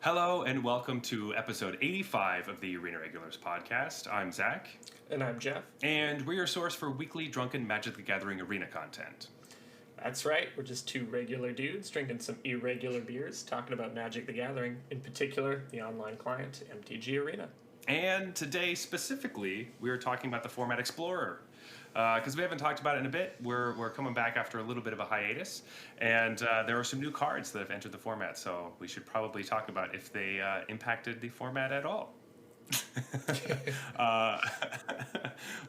Hello and welcome to episode 85 of the Arena Regulars podcast. I'm Zach. And I'm Jeff. And we're your source for weekly drunken Magic the Gathering arena content. That's right, we're just two regular dudes drinking some irregular beers, talking about Magic the Gathering, in particular, the online client, MTG Arena. And today, specifically, we're talking about the Format Explorer. Because we haven't talked about it in a bit. We're coming back after a little bit of a hiatus. And there are some new cards that have entered the format, so we should probably talk about if they impacted the format at all.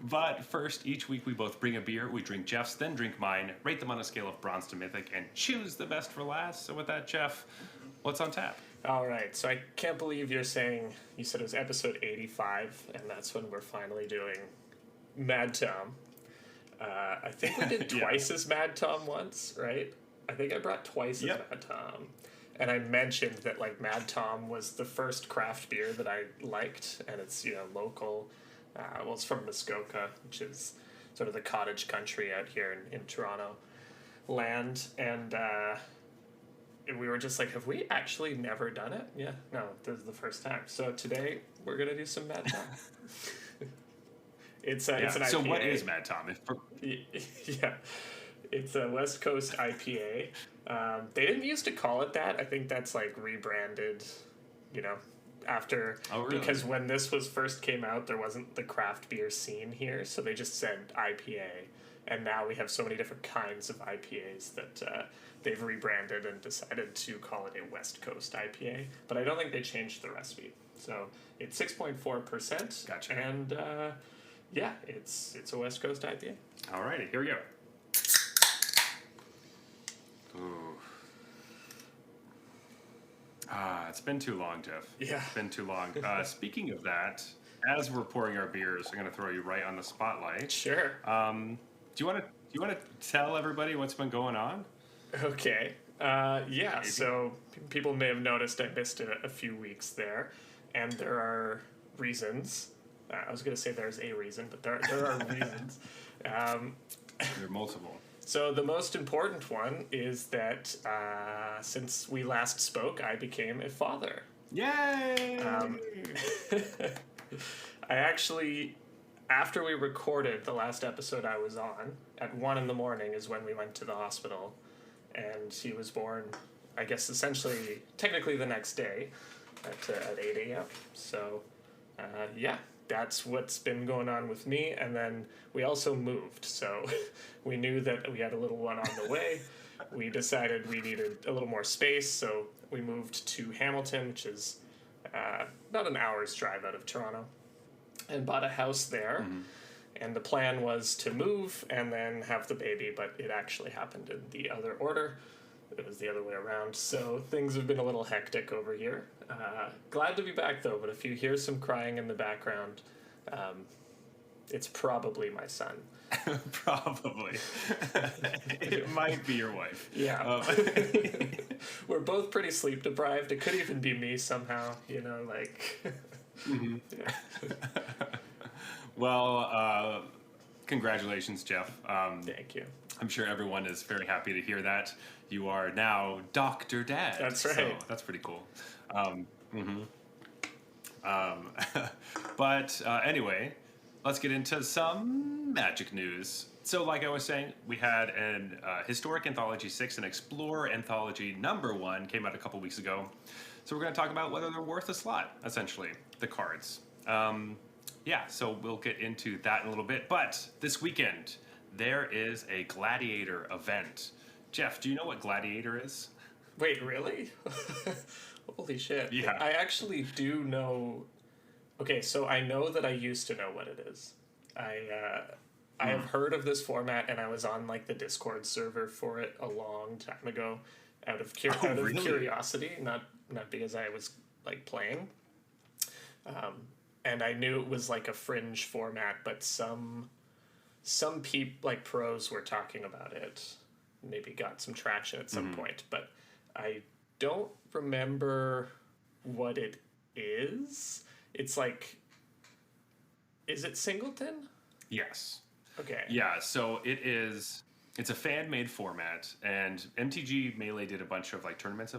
But first, each week we both bring a beer. We drink Jeff's, then drink mine, rate them on a scale of bronze to mythic, and choose the best for last. So with that, Jeff, what's on tap? All right, so I can't believe you said it was episode 85, and that's when we're finally doing Mad Tom. I think we did twice as Mad Tom once, right? I think I brought twice as Mad Tom. And I mentioned that Mad Tom was the first craft beer that I liked, and it's local. It's from Muskoka, which is sort of the cottage country out here in Toronto land. And we were just like, have we actually never done it? Yeah, no, this is the first time. So today we're gonna do some Mad Tom. It's an IPA. So what is Mad Tom? Yeah, it's a West Coast IPA. They didn't used to call it that. I think that's rebranded, after. Oh, really? Because when this first came out, there wasn't the craft beer scene here, so they just said IPA. And now we have so many different kinds of IPAs that they've rebranded and decided to call it a West Coast IPA. But I don't think they changed the recipe. So it's 6.4%. Gotcha. And yeah, it's a West Coast IPA. Alrighty, here we go. Ooh. It's been too long, Jeff. Yeah. It's been too long. Speaking of that, as we're pouring our beers, I'm going to throw you right on the spotlight. Sure. Do you want to tell everybody what's been going on? Okay. Yeah. Maybe. So people may have noticed I missed a few weeks there, and there are reasons. I was going to say there's a reason, but there are reasons. There are multiple. So the most important one is that since we last spoke, I became a father. Yay! I actually, after we recorded the last episode I was on, at 1 a.m. is when we went to the hospital, and he was born, I guess, technically the next day at 8 a.m. So, yeah. That's what's been going on with me, and then we also moved, so we knew that we had a little one on the way. We decided we needed a little more space, so we moved to Hamilton, which is about an hour's drive out of Toronto, and bought a house there. Mm-hmm. And the plan was to move and then have the baby, but it actually happened in the other order. It was the other way around, so things have been a little hectic over here. Glad to be back, though, but if you hear some crying in the background, it's probably my son. Probably. It might be your wife. Yeah. We're both pretty sleep-deprived. It could even be me somehow, Mm-hmm. Yeah. Well, congratulations, Jeff. Thank you. I'm sure everyone is very happy to hear that. You are now Dr. Dad. That's right. So that's pretty cool. But anyway, let's get into some Magic news. So like I was saying, we had an Historic Anthology 6 and Explorer Anthology #1 came out a couple weeks ago. So we're going to talk about whether they're worth a slot, essentially, the cards. Yeah, so we'll get into that in a little bit. But this weekend, there is a Gladiator event. Jeff, do you know what Gladiator is? Wait, really? Holy shit. Yeah. I actually do know. Okay, so I know that I used to know what it is. I have heard of this format, and I was on the Discord server for it a long time ago, out of curiosity, not because I was playing. And I knew it was a fringe format, but some people pros were talking about it. Maybe got some traction at some point, but I don't remember what it is. It's is it Singleton? Yes. Okay. Yeah, so it's a fan-made format, and MTG Melee did a bunch of tournaments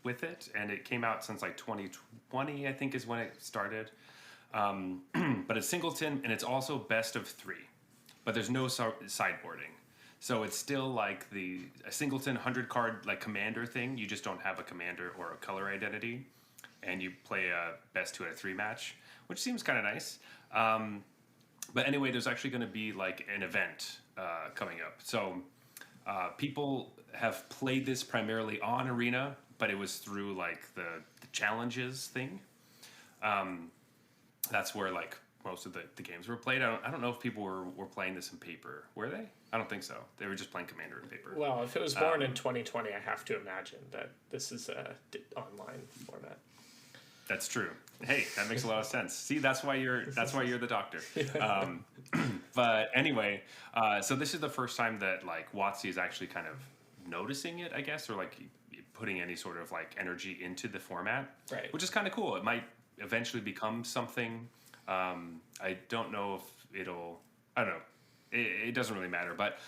with it, and it came out since like 2020, I think, is when it started. But it's singleton, and it's also best of 3, but there's no sideboarding. So it's still like a singleton 100 card like commander thing. You just don't have a commander or a color identity, and you play a best 2 out of 3 match, which seems kind of nice. But anyway, there's actually going to be like an event coming up. So people have played this primarily on Arena, but it was through like the challenges thing. That's where like most of the games were played. I don't know if people were playing this in paper. Were they? I don't think so. They were just playing Commander in paper. Well, if it was born in 2020, I have to imagine that this is a online format. That's true. Hey, that makes a lot of sense. See, that's why you're the doctor. But anyway, so this is the first time that like WotC is actually kind of noticing it, I guess, or like putting any sort of like energy into the format, right? Which is kind of cool. It might eventually become something. I don't know if it'll. I don't know. It doesn't really matter. But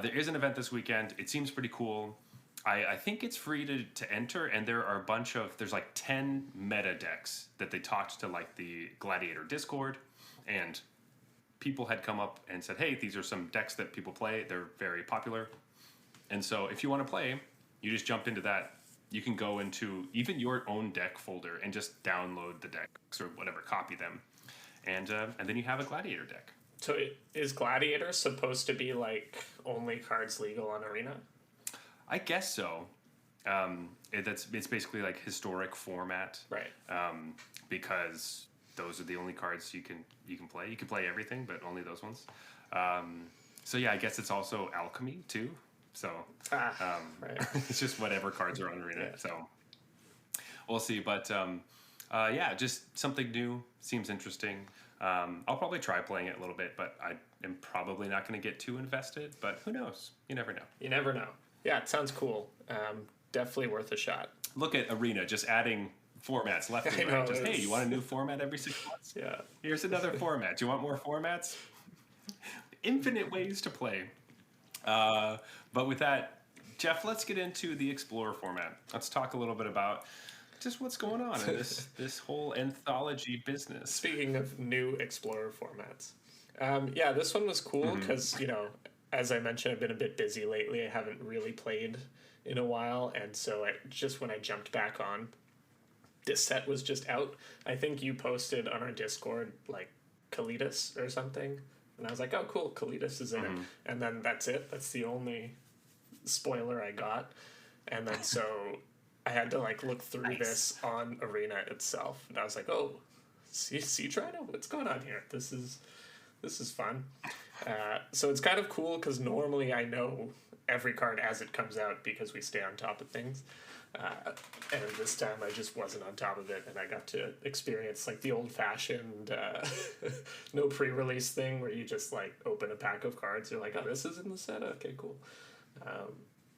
there is an event this weekend. It seems pretty cool. I think it's free to enter, and there are there's like 10 meta decks that they talked to like the Gladiator Discord, and people had come up and said, hey, these are some decks that people play. They're very popular. And so if you want to play, you just jump into that. You can go into even your own deck folder and just download the decks or whatever, copy them. And then you have a Gladiator deck. So is Gladiator supposed to be like only cards legal on Arena? I guess so. It's basically like historic format, right? Because those are the only cards you can play. You can play everything, but only those ones. So yeah, I guess it's also alchemy too. So right. It's just whatever cards are on Arena. Yeah. So we'll see, but yeah, just something new. Seems interesting. I'll probably try playing it a little bit, but I am probably not going to get too invested. But who knows? You never know. You never know. Yeah, it sounds cool. Definitely worth a shot. Look at Arena, just adding formats left and right. Just, hey, you want a new format every 6 months? Yeah. Here's another format. Do you want more formats? Infinite ways to play. But with that, Jeff, let's get into the Explorer format. Let's talk a little bit about just what's going on in this whole anthology business. Speaking of new Explorer formats. Yeah, this one was cool because, as I mentioned, I've been a bit busy lately. I haven't really played in a while, and so when I jumped back on, this set was just out. I think you posted on our Discord, like, Kalidas or something, and I was like, oh, cool, Kalidas is in it. And then that's it. That's the only spoiler I got. And then so I had to, like, look through this on Arena itself, and I was like, oh, see, Trino, what's going on here? This is fun. So it's kind of cool because normally I know every card as it comes out because we stay on top of things. And this time I just wasn't on top of it, and I got to experience like the old-fashioned no pre-release thing where you just like open a pack of cards. You're like, oh, this is in the set? Okay, cool.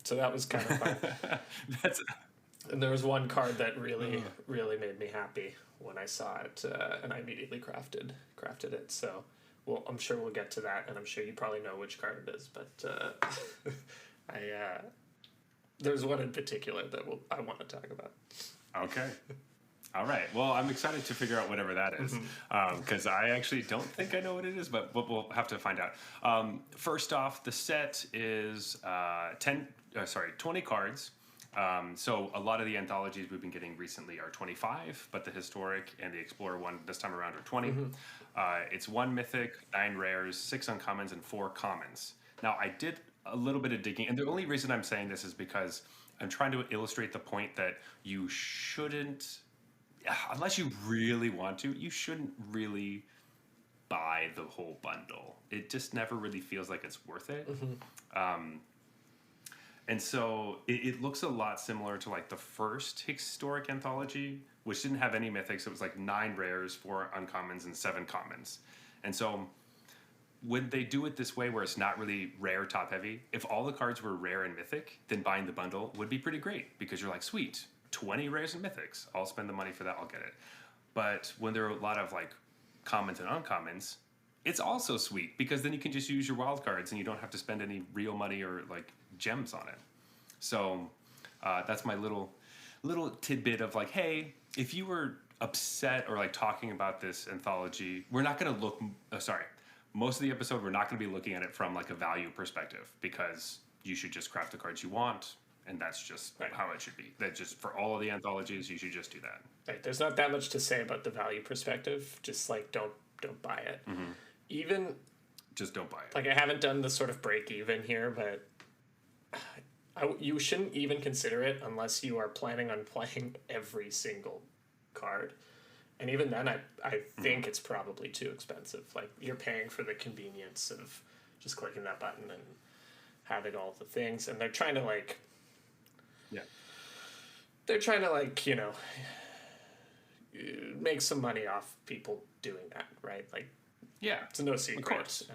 So that was kind of fun. And there was one card that really made me happy when I saw it, and I immediately crafted it. So... Well, I'm sure we'll get to that, and I'm sure you probably know which card it is, but there's one in particular that I want to talk about. Okay. All right. Well, I'm excited to figure out whatever that is, because I actually don't think I know what it is, but we'll have to find out. First off, the set is 20 cards. So a lot of the anthologies we've been getting recently are 25, but the historic and the Explorer one this time around are 20. It's 1 mythic, 9 rares, 6 uncommons, and 4 commons. Now, I did a little bit of digging, and the only reason I'm saying this is because I'm trying to illustrate the point that you shouldn't, unless you really want to, you shouldn't really buy the whole bundle. It just never really feels like it's worth it. And so it looks a lot similar to like the first historic anthology, which didn't have any mythics. It was like 9 rares, 4 uncommons, and 7 commons. And so when they do it this way where it's not really rare top heavy, if all the cards were rare and mythic, then buying the bundle would be pretty great because you're like, sweet, 20 rares and mythics. I'll spend the money for that. I'll get it. But when there are a lot of like commons and uncommons, it's also sweet because then you can just use your wild cards and you don't have to spend any real money or like gems on it. So that's my little little tidbit of like, hey, if you were upset or like talking about this anthology, we're not going to look. Sorry, most of the episode we're not going to be looking at it from like a value perspective because you should just craft the cards you want, and that's just how it should be. That just for all of the anthologies, you should just do that. Right. There's not that much to say about the value perspective. Just like don't buy it. Even just don't buy it. Like I haven't done the sort of break even here, but you shouldn't even consider it unless you are planning on playing every single card. And even then, I think it's probably too expensive. Like you're paying for the convenience of just clicking that button and having all the things, and they're trying to like, make some money off people doing that, right? Like, it's no secret. Of course.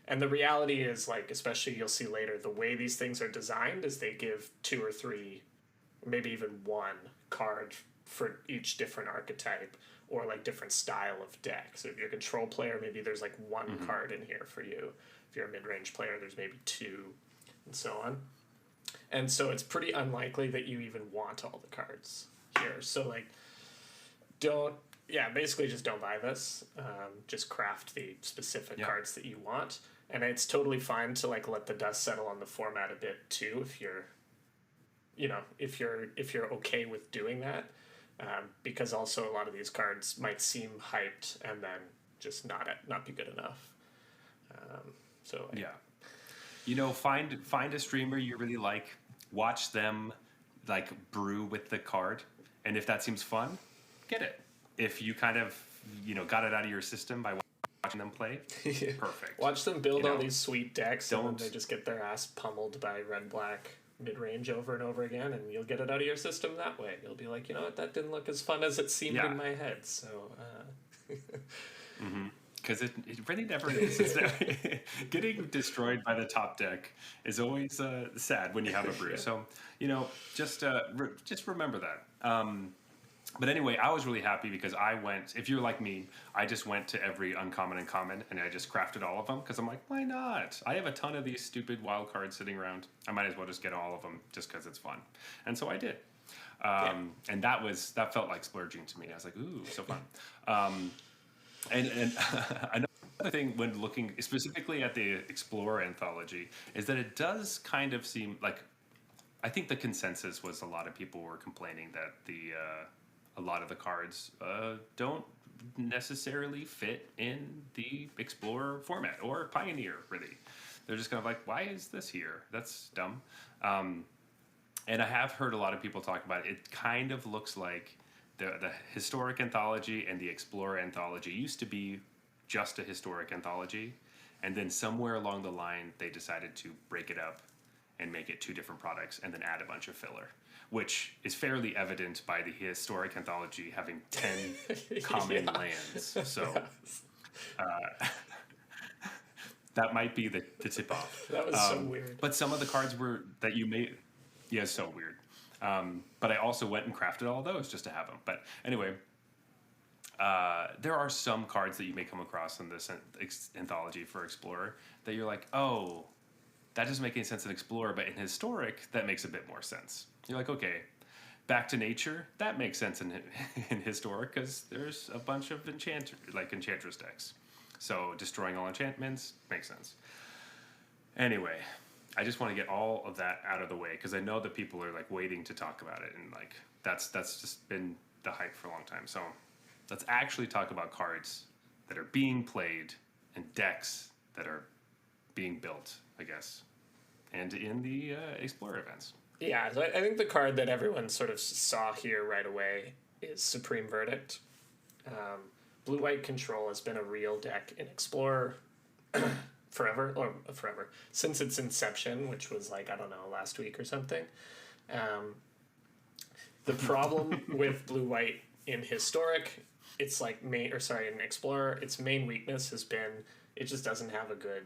And the reality is, like, especially you'll see later, the way these things are designed is they give 2 or 3, maybe even 1 card for each different archetype or like different style of deck. So if you're a control player, maybe there's like 1 card in here for you. If you're a mid-range player, there's maybe 2, and so on. And so it's pretty unlikely that you even want all the cards here. So like, basically just don't buy this. Just craft the specific cards that you want. And it's totally fine to like let the dust settle on the format a bit too if you're okay with doing that. Because also a lot of these cards might seem hyped and then just not be good enough. Find a streamer you really like, watch them like brew with the card, and if that seems fun, get it. If you kind of got it out of your system by watching them play, perfect. Watch them build all these sweet decks, and then they just get their ass pummeled by red-black mid-range over and over again, and you'll get it out of your system that way. You'll be like, you know what, that didn't look as fun as it seemed in my head, so... Because it really never is. Getting destroyed by the top deck is always sad when you have a brew. So, just remember that. But anyway, I was really happy because I went, if you're like me, I just went to every uncommon and common and I just crafted all of them because I'm like, why not? I have a ton of these stupid wild cards sitting around. I might as well just get all of them just because it's fun. And so I did. And that felt like splurging to me. I was like, ooh, so fun. And another thing when looking specifically at the Explorer anthology is that it does kind of seem like, I think the consensus was a lot of people were complaining that a lot of the cards don't necessarily fit in the Explorer format or Pioneer, really. They're just kind of like, why is this here? That's dumb. And I have heard a lot of people talk about it. It kind of looks like the Historic Anthology and the Explorer Anthology used to be just a Historic Anthology, and then somewhere along the line they decided to break it up and make it 2 different products and then add a bunch of filler, which is fairly evident by the Historic Anthology having 10 common lands. So that might be the tip off. That was so weird. But some of the cards that you made, so weird. But I also went and crafted all of those just to have them. But anyway, there are some cards that you may come across in this anthology for Explorer that you're like, oh, that doesn't make any sense in Explorer, but in Historic, that makes a bit more sense. You're like, okay, Back to Nature, that makes sense in Historic because there's a bunch of Enchantress decks. So destroying all enchantments makes sense. Anyway, I just want to get all of that out of the way because I know that people are like waiting to talk about it, and like that's just been the hype for a long time. So let's actually talk about cards that are being played and decks that are being built, I guess, and in the Explorer events. Yeah, so I think the card that everyone sort of saw here right away is Supreme Verdict. Blue-white control has been a real deck in Explorer forever, since its inception, which was like, I don't know, last week or something. The problem with blue-white in Historic, it's like in Explorer, its main weakness has been it just doesn't have a good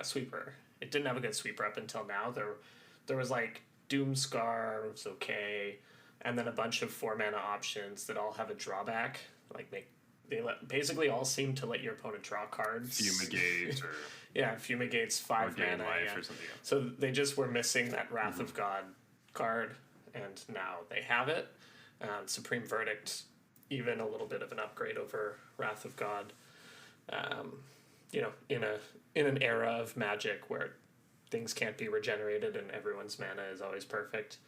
sweeper. It didn't have a good sweeper up until now. There was like Doomscar was okay, and then a bunch of 4-mana options that all have a drawback. Like basically all seem to let your opponent draw cards. Fumigate or Fumigate's 5 mana. Life or something. So they just were missing that Wrath of God card, and now they have it. Supreme Verdict, even a little bit of an upgrade over Wrath of God. In an era of Magic where things can't be regenerated and everyone's mana is always perfect,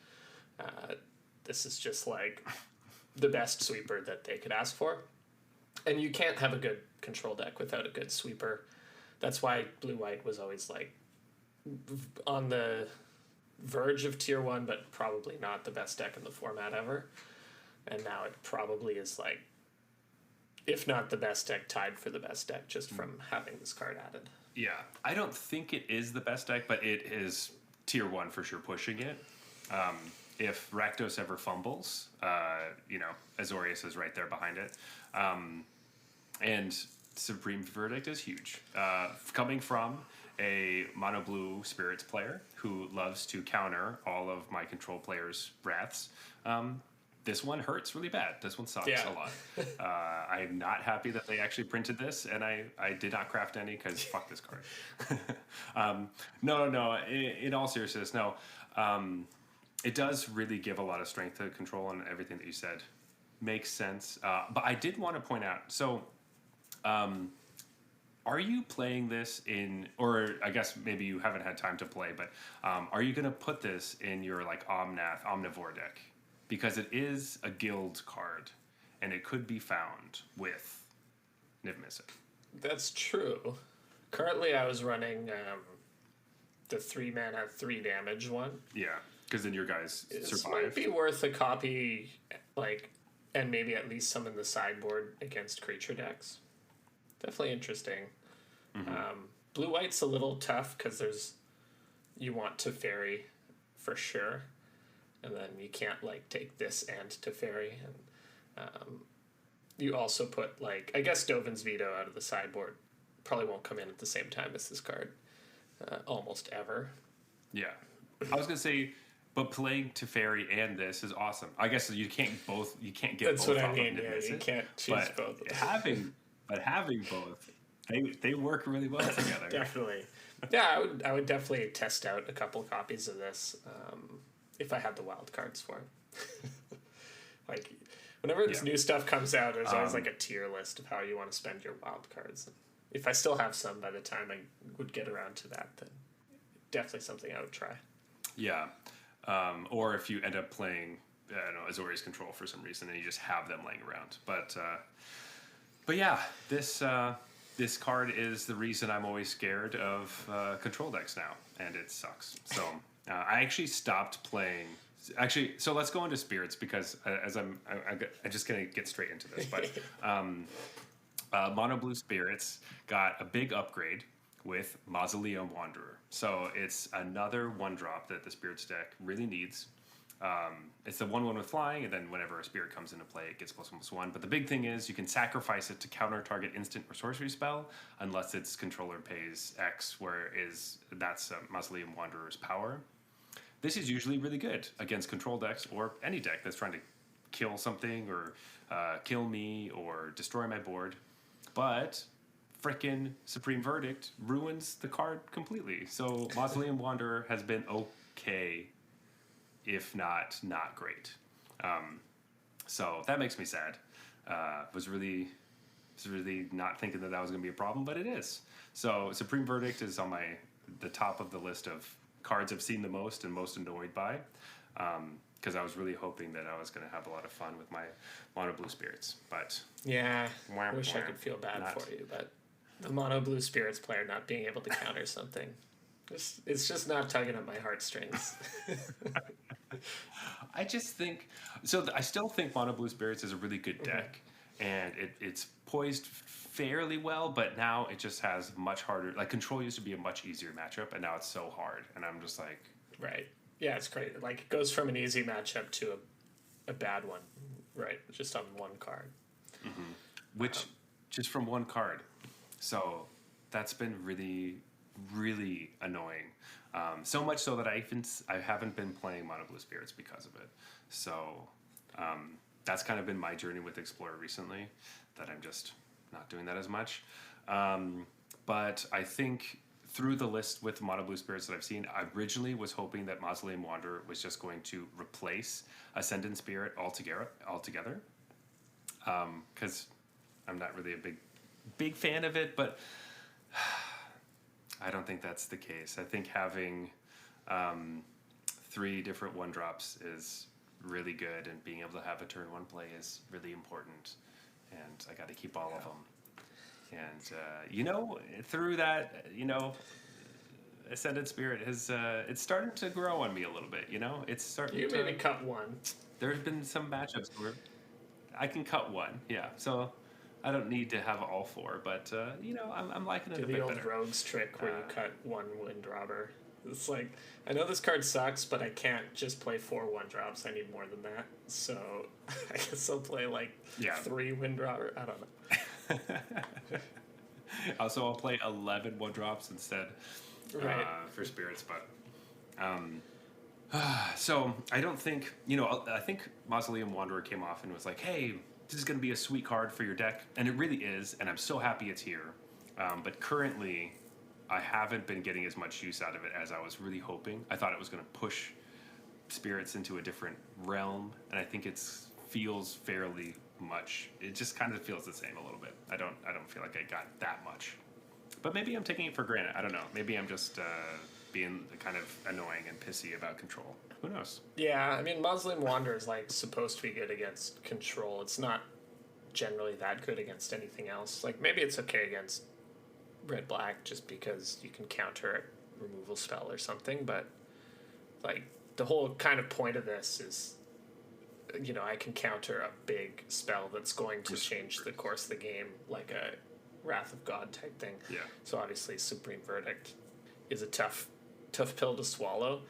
this is just like the best sweeper that they could ask for. And you can't have a good control deck without a good sweeper. That's why Blue-White was always like on the verge of tier 1, but probably not the best deck in the format ever. And now it probably is like, if not the best deck, tied for the best deck just from having this card added. Yeah, I don't think it is the best deck, but it is tier 1 for sure pushing it. If Rakdos ever fumbles, Azorius is right there behind it. And Supreme Verdict is huge. Coming from a mono blue spirits player who loves to counter all of my control players' wraths, this one hurts really bad. This one sucks a lot. I'm not happy that they actually printed this, and I did not craft any because fuck this card. No. In all seriousness, no. It does really give a lot of strength to control, and everything that you said makes sense. But I did want to point out, so are you playing this in, or I guess maybe you haven't had time to play, but are you going to put this in your like Omnivore deck? Because it is a guild card, and it could be found with Niv Mizzet. That's true. Currently, I was running the 3 mana, 3 damage one. Yeah, because then your guys survive. Might be worth a copy, and maybe at least some in the sideboard against creature decks. Definitely interesting. Mm-hmm. Blue-White's a little tough because you want Teferi for sure. And then you can't take this and Teferi, and you also put I guess Dovin's Veto out of the sideboard probably won't come in at the same time as this card, almost ever. Yeah, I was gonna say, but playing Teferi and this is awesome. I guess you can't both. You can't get. That's both what I off mean. Of Yeah, you can't choose both. having both, they work really well together. Definitely. Yeah, I would definitely test out a couple copies of this. If I had the wild cards for it. Whenever new stuff comes out, there's always a tier list of how you want to spend your wild cards. If I still have some by the time I would get around to that, then definitely something I would try. Yeah. Or if you end up playing, Azorius Control for some reason and you just have them laying around. But yeah, this card is the reason I'm always scared of control decks now, and it sucks. So... I actually stopped playing. Actually, so let's go into spirits because I'm just gonna get straight into this. But Mono Blue Spirits got a big upgrade with Mausoleum Wanderer. So it's another 1-drop that the spirits deck really needs. It's the 1/1 with flying, and then whenever a spirit comes into play, it gets +1/+1. But the big thing is you can sacrifice it to counter target instant or sorcery spell, unless its controller pays X, that's Mausoleum Wanderer's power. This is usually really good against control decks or any deck that's trying to kill something or kill me or destroy my board. But frickin' Supreme Verdict ruins the card completely. So Mausoleum Wanderer has been okay, if not great. So that makes me sad. Was really not thinking that was going to be a problem, but it is. So Supreme Verdict is on the top of the list of cards I've seen the most and most annoyed by, because I was really hoping that I was going to have a lot of fun with my Mono Blue Spirits. But yeah, I wish I could feel bad for you, but the Mono Blue Spirits player not being able to counter something, it's just not tugging at my heartstrings. I just think so. I still think Mono Blue Spirits is a really good deck, and it's poised fairly well, but now it just has much harder. Control used to be a much easier matchup, and now it's so hard. And I'm just like, right, yeah, it's great. It goes from an easy matchup to a bad one, right? Just on one card, which just from one card. So that's been really, really annoying. So much so that I haven't been playing Mono Blue Spirits because of it. So that's kind of been my journey with Explorer recently, that I'm just not doing that as much. But I think through the list with Mono Blue Spirits that I've seen, I originally was hoping that Mausoleum Wanderer was just going to replace Ascendant Spirit altogether. Because I'm not really a big fan of it, but I don't think that's the case. I think having 3 different 1-drops is really good, and being able to have a turn 1 play is really important. And I got to keep all of them. And through that, Ascended Spirit has it's starting to grow on me a little bit. It's starting. You to maybe cut 1. There's been some matchups where I can cut 1. Yeah, so I don't need to have all 4, but I'm liking it a bit better. Do the old rogues trick where you cut 1 Windrobber. It's like, I know this card sucks, but I can't just play 4 1-drops. I need more than that. So I guess I'll play 3 Windrobber. I don't know. Also, I'll play 11 1-drops instead for spirits, but so I don't think I think Mausoleum Wanderer came off and was like, hey, this is going to be a sweet card for your deck, and it really is, and I'm so happy it's here. But currently, I haven't been getting as much use out of it as I was really hoping. I thought it was going to push spirits into a different realm, and I think it feels fairly much. It just kind of feels the same a little bit. I don't feel like I got that much. But maybe I'm taking it for granted. I don't know. Maybe I'm just being kind of annoying and pissy about control. Who knows? Yeah, I mean, Mausoleum Wanderer is supposed to be good against control. It's not generally that good against anything else. Maybe it's okay against red-black just because you can counter a removal spell or something, but the whole kind of point of this is I can counter a big spell that's going to change the course of the game, like a Wrath of God type thing. Yeah. So obviously Supreme Verdict is a tough pill to swallow.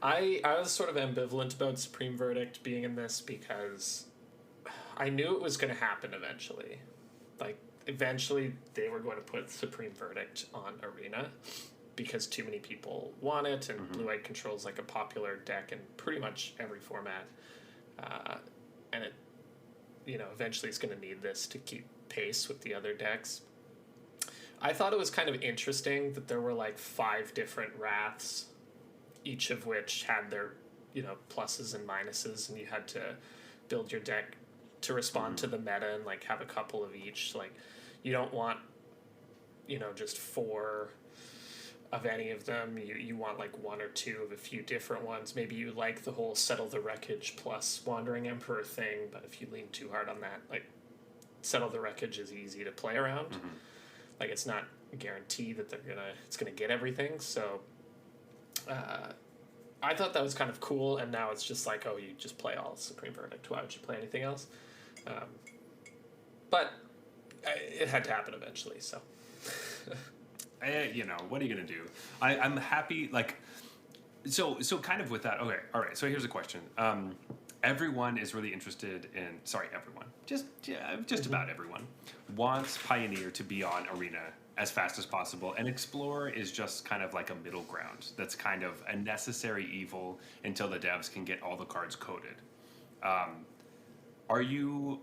I was sort of ambivalent about Supreme Verdict being in this because I knew it was going to happen eventually. Eventually they were going to put Supreme Verdict on Arena because too many people want it, and Blue-White controls a popular deck in pretty much every format. And it, eventually it's going to need this to keep pace with the other decks. I thought it was kind of interesting that there were 5 different Wraths, each of which had their, pluses and minuses, and you had to build your deck to respond to the meta and have a couple of each. You don't want, just 4 of any of them. You want 1 or 2 of a few different ones. Maybe you like the whole Settle the Wreckage plus Wandering Emperor thing, but if you lean too hard on that, Settle the Wreckage is easy to play around. It's not guaranteed that it's gonna get everything. So I thought that was kind of cool, and now it's just oh, you just play all Supreme Verdict. Why would you play anything else? But it had to happen eventually, so. What are you going to do? I'm happy, so kind of with that, okay, all right, so here's a question. Everyone is really interested in, everyone, just about everyone, wants Pioneer to be on Arena as fast as possible, and Explorer is just kind of a middle ground. That's kind of a necessary evil until the devs can get all the cards coded. Are you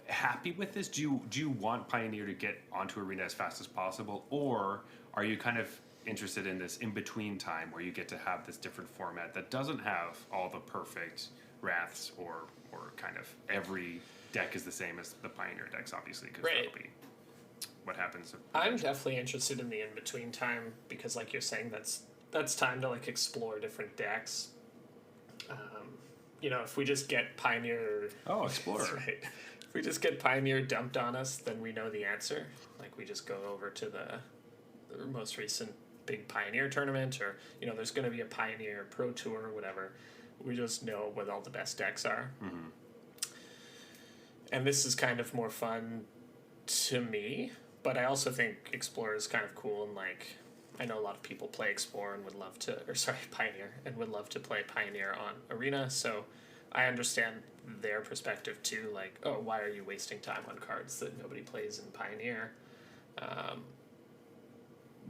happy with this? Do you want Pioneer to get onto Arena as fast as possible, or are you kind of interested in this in-between time where you get to have this different format that doesn't have all the perfect Wraths, or kind of every deck is the same as the Pioneer decks, obviously, because that'll be what happens. I'm definitely interested in the in-between time because, you're saying, that's time to explore different decks. If we just get Pioneer... Oh, Explorer. That's right. If we just get Pioneer dumped on us, then we know the answer. We just go over to the most recent big Pioneer tournament, or, there's going to be a Pioneer Pro Tour or whatever. We just know what all the best decks are. And this is kind of more fun to me, but I also think Explorer is kind of cool, and, I know a lot of people play Explorer and Pioneer, and would love to play Pioneer on Arena, so I understand their perspective too, oh, why are you wasting time on cards that nobody plays in Pioneer?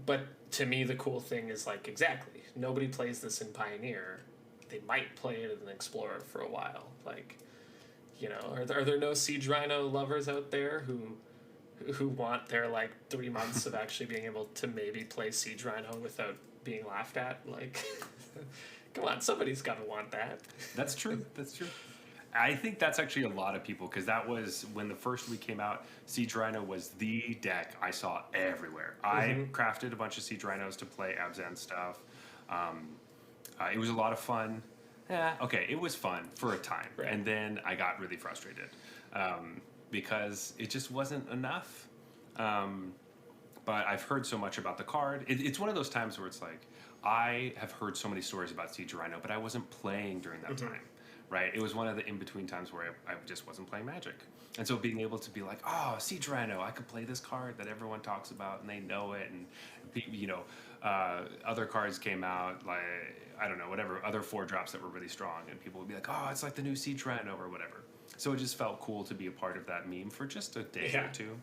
But to me, the cool thing is, exactly, nobody plays this in Pioneer. They might play it in Explorer for a while. Are there no Siege Rhino lovers out there who who want their like 3 months of actually being able to maybe play Siege Rhino without being laughed at. Like, come on, somebody's got to want that. That's true. That's true. I think that's actually a lot of people because that was when the first week came out. Siege Rhino was the deck I saw everywhere. I crafted a bunch of Siege Rhinos to play Abzan stuff. It was a lot of fun. Yeah, okay, it was fun for a time, Right. and then I got really frustrated because it just wasn't enough. But I've heard so much about the card. It's one of those times where it's like I have heard so many stories about Siege Rhino, but I wasn't playing during that time. Right, it was one of the in-between times where I just wasn't playing Magic, and so being able to be like, "Oh, Siege Rhino, I could play this card that everyone talks about, and they know it." And other cards came out, like I don't know, whatever other 4-drops that were really strong, and people would be like, "Oh, it's like the new Siege Rhino or whatever." So it just felt cool to be a part of that meme for just a day or two,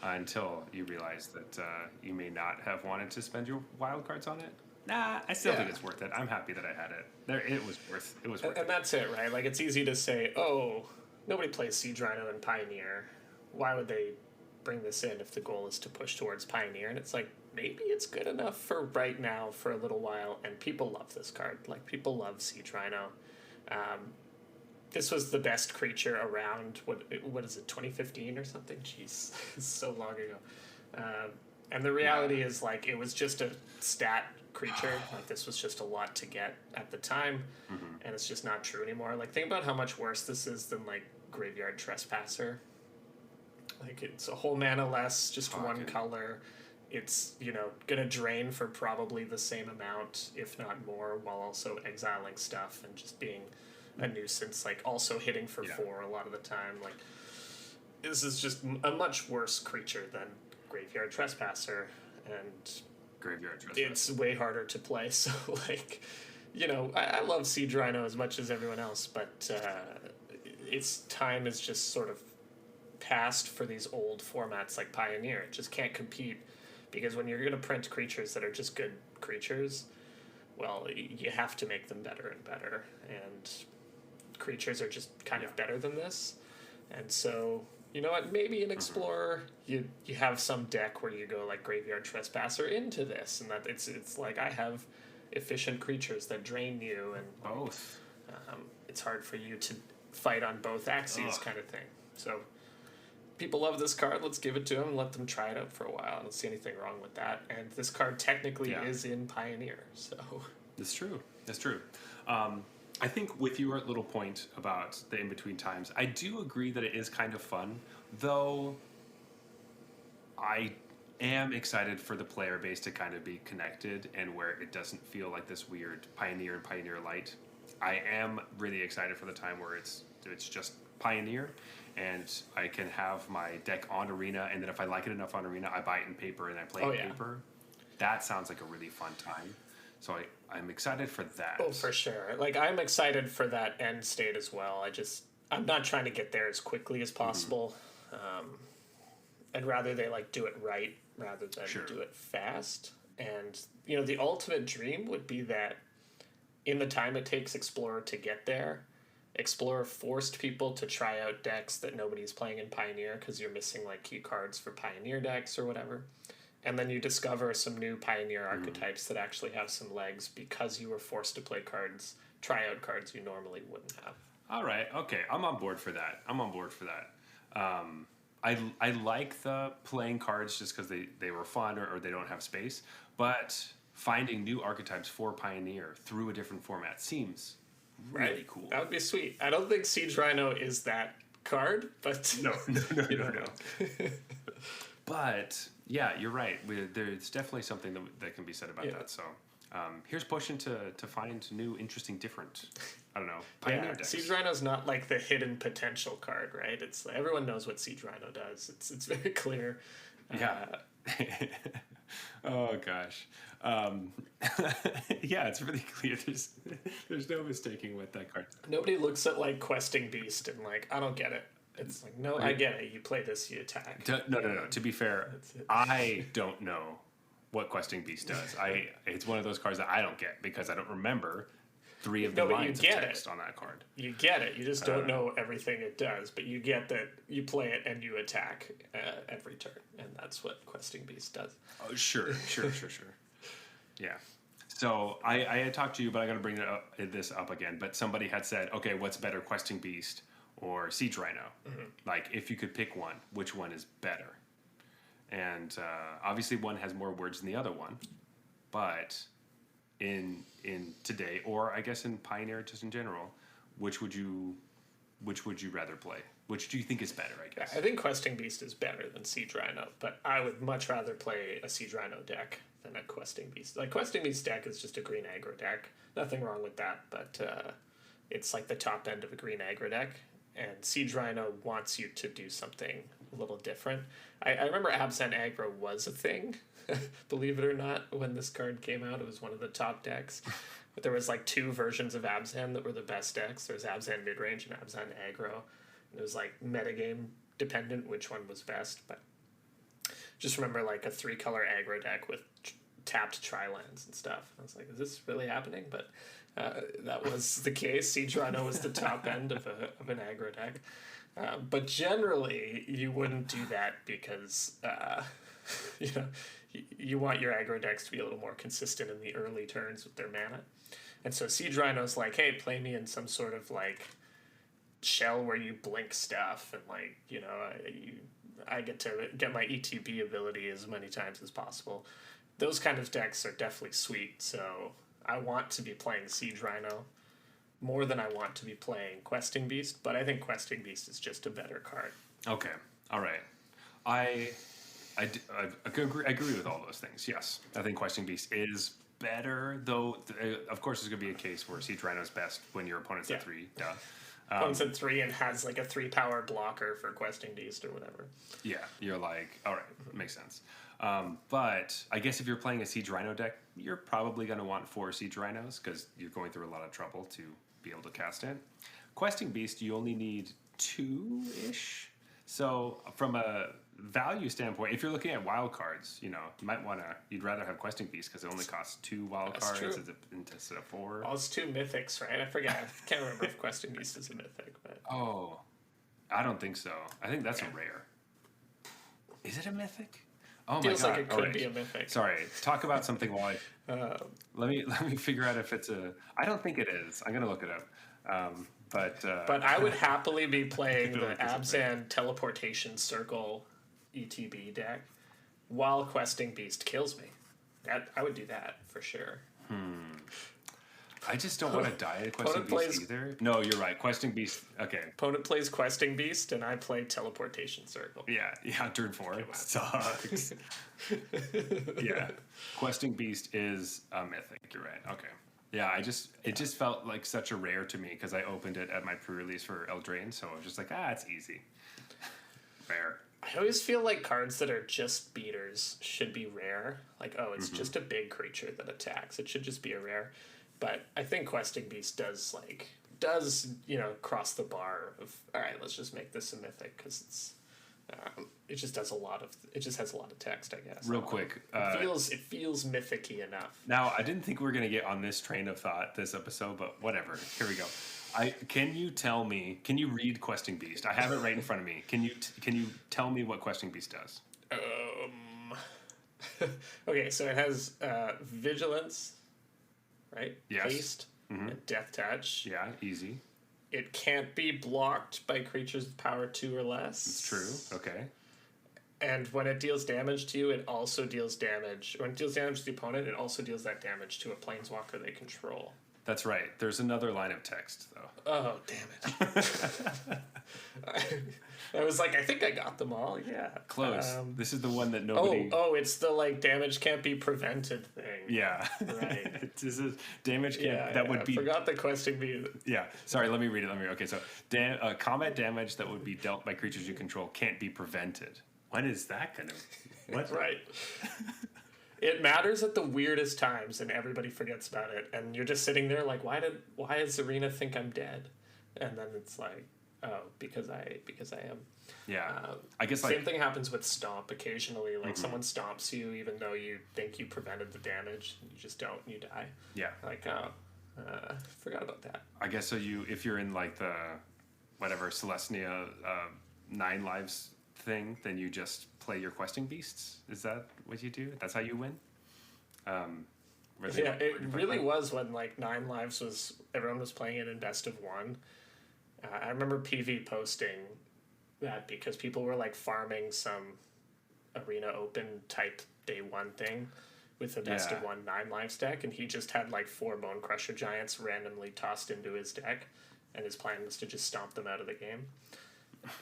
until you realize that you may not have wanted to spend your wild cards on it. Nah, I still think it's worth it. I'm happy that I had it. It was worth it. And that's it, right? Like, it's easy to say, oh, nobody plays Siege Rhino and Pioneer. Why would they bring this in if the goal is to push towards Pioneer? And it's like, maybe it's good enough for right now for a little while, and people love this card. Like, people love Siege Rhino. This was the best creature around, what is it, 2015 or something? Jeez, it's so long ago. And the reality is, like, it was just a stat creature. Like, this was just a lot to get at the time, and it's just not true anymore. Like, think about how much worse this is than, like, Graveyard Trespasser. Like, it's a whole mana less, just one color. It's, gonna drain for probably the same amount, if not more, while also exiling stuff and just being a nuisance, like, also hitting for 4 a lot of the time. Like, this is just a much worse creature than Graveyard Trespasser, and Graveyard Trespasser. It's way harder to play. So, like, I love Siege Rhino as much as everyone else, but its time is just sort of past for these old formats like Pioneer. It just can't compete, because when you're going to print creatures that are just good creatures, well, you have to make them better and better, and creatures are just kind of better than this. And so, you know what, maybe in Explorer you have some deck where you go like Graveyard Trespasser into this, and that it's like, I have efficient creatures that drain you, and both. It's hard for you to fight on both axes kind of thing. So people love this card, let's give it to them and let them try it out for a while. I don't see anything wrong with that, and this card technically is in Pioneer, so that's true. I think with your little point about the in-between times, I do agree that it is kind of fun, though I am excited for the player base to kind of be connected and where it doesn't feel like this weird Pioneer and Pioneer Light. I am really excited for the time where it's just Pioneer, and I can have my deck on Arena, and then if I like it enough on Arena, I buy it in paper and I play it in paper. That sounds like a really fun time. So I'm excited for that. Oh, for sure. Like, I'm excited for that end state as well. I'm not trying to get there as quickly as possible. I'd rather they, like, do it right rather than do it fast. And, the ultimate dream would be that in the time it takes Explorer to get there, Explorer forced people to try out decks that nobody's playing in Pioneer because you're missing, like, key cards for Pioneer decks or whatever. And then you discover some new Pioneer archetypes that actually have some legs because you were forced to play tryout cards you normally wouldn't have. All right, okay, I'm on board for that. I like the playing cards just because they were fun or they don't have space, but finding new archetypes for Pioneer through a different format seems really cool. That would be sweet. I don't think Siege Rhino is that card, but no. But yeah, you're right. There's definitely something that can be said about that. So here's pushing to find new, interesting, different, I don't know, Pioneer decks. Siege Rhino's not like the hidden potential card, right? It's everyone knows what Siege Rhino does. It's very clear. Yeah. Oh gosh. Yeah, it's really clear. There's no mistaking what that card. Nobody looks at like Questing Beast and like, I don't get it. It's like, no, I get it. You play this, you attack. No. To be fair, I don't know what Questing Beast does. It's one of those cards that I don't get because I don't remember 3 of the but you lines of get text it. on that card. You get it. You just don't know everything it does, but you get that you play it and you attack every turn, and that's what Questing Beast does. Oh, sure. Yeah. So I had talked to you, but I'm going to bring this up again. But somebody had said, okay, what's better, Questing Beast or Siege Rhino? Mm-hmm. Like, if you could pick one, which one is better? And obviously one has more words than the other one. But in today, or I guess in Pioneer just in general, which would you rather play? Which do you think is better, I guess? I think Questing Beast is better than Siege Rhino, but I would much rather play a Siege Rhino deck than a Questing Beast. Like, Questing Beast deck is just a green aggro deck. Nothing wrong with that, but it's like the top end of a green aggro deck, and Siege Rhino wants you to do something a little different. I remember Abzan aggro was a thing, believe it or not, when this card came out. It was one of the top decks. But there was like 2 versions of Abzan that were the best decks. There was Abzan midrange and Abzan aggro. And it was like metagame dependent which one was best. But just remember like a 3-color aggro deck with tapped tri-lands and stuff. I was like, is this really happening? But that was the case. Siege Rhino was the top end of an aggro deck. But generally, you wouldn't do that because you want your aggro decks to be a little more consistent in the early turns with their mana. And so Siege Rhino's like, hey, play me in some sort of like shell where you blink stuff, and like, I get to get my ETB ability as many times as possible. Those kind of decks are definitely sweet, so I want to be playing Siege Rhino more than I want to be playing Questing Beast, but I think Questing Beast is just a better card. Okay, all right. I agree with all those things, yes. I think Questing Beast is better, though, of course, there's going to be a case where Siege Rhino is best when your opponent's at 3, duh. Opponent's at 3 and has like a 3-power blocker for Questing Beast or whatever. Yeah, you're like, all right, makes sense. But I guess if you're playing a Siege Rhino deck, you're probably going to want 4 Siege Rhinos because you're going through a lot of trouble to be able to cast it. Questing Beast, you only need 2-ish. So from a value standpoint, if you're looking at wild cards, you might you'd rather have Questing Beast because it only costs 2 wild cards instead of 4. Oh, it's 2 mythics, right? I forget. I can't remember if Questing Beast is a mythic. But... Oh, I don't think so. I think that's a rare. Is it a mythic? Oh my Feels god! like it could be a mythic. Sorry, talk about something while let me figure out if it's a. I don't think it is. I'm gonna look it up. But I would happily be playing the Abzan Teleportation Circle ETB deck while Questing Beast kills me. I would do that for sure. I just don't want to die at Questing Beast either. No, you're right. Questing Beast. Okay. Opponent plays Questing Beast, and I play Teleportation Circle. Yeah. Turn 4 sucks. Yeah. Questing Beast is a mythic. You're right. Okay. Yeah. It just felt like such a rare to me because I opened it at my pre-release for Eldraine, so I was just like, it's easy. Rare. I always feel like cards that are just beaters should be rare. Like, it's just a big creature that attacks. It should just be a rare. But I think Questing Beast does cross the bar of, all right, let's just make this a mythic because it just has a lot of text, I guess. Real quick, it feels mythic-y enough. Now, I didn't think we were going to get on this train of thought this episode, but whatever. Here we go. Can you read Questing Beast? I have it right in front of me. Can you tell me what Questing Beast does? Okay, so it has Vigilance, right? Yes. Haste, and Death Touch. Yeah, easy. It can't be blocked by creatures with power 2 or less. It's true. Okay. And when it deals damage to you, it also deals damage. When it deals damage to the opponent, it also deals that damage to a planeswalker they control. That's right. There's another line of text, though. Oh, damn it. I was like, I think I got them all. Yeah. Close. This is the one that nobody... Oh, it's the, damage can't be prevented thing. Yeah. Right. This is damage can't... would be... I forgot the Questing Beast. Yeah. Sorry, let me read it. Okay, so combat damage that would be dealt by creatures you control can't be prevented. When is that going to... What? Right. It matters at the weirdest times, and everybody forgets about it. And you're just sitting there like, why does Arena think I'm dead? And then it's like, oh, because I am. Yeah. I guess same thing happens with Stomp occasionally. Like someone stomps you, even though you think you prevented the damage, you just don't, and you die. Yeah. Like, Forgot about that. I guess so. If you're in like the whatever Celestia 9 lives thing, then you just play your questing beasts. Is that what you do? That's how you win. Yeah, it really was when like 9 lives was everyone was playing it in best of 1. I remember PV posting that because people were like farming some arena open type day 1 thing with a best of 1 9 lives deck, and he just had like 4 Bone Crusher Giants randomly tossed into his deck, and his plan was to just stomp them out of the game.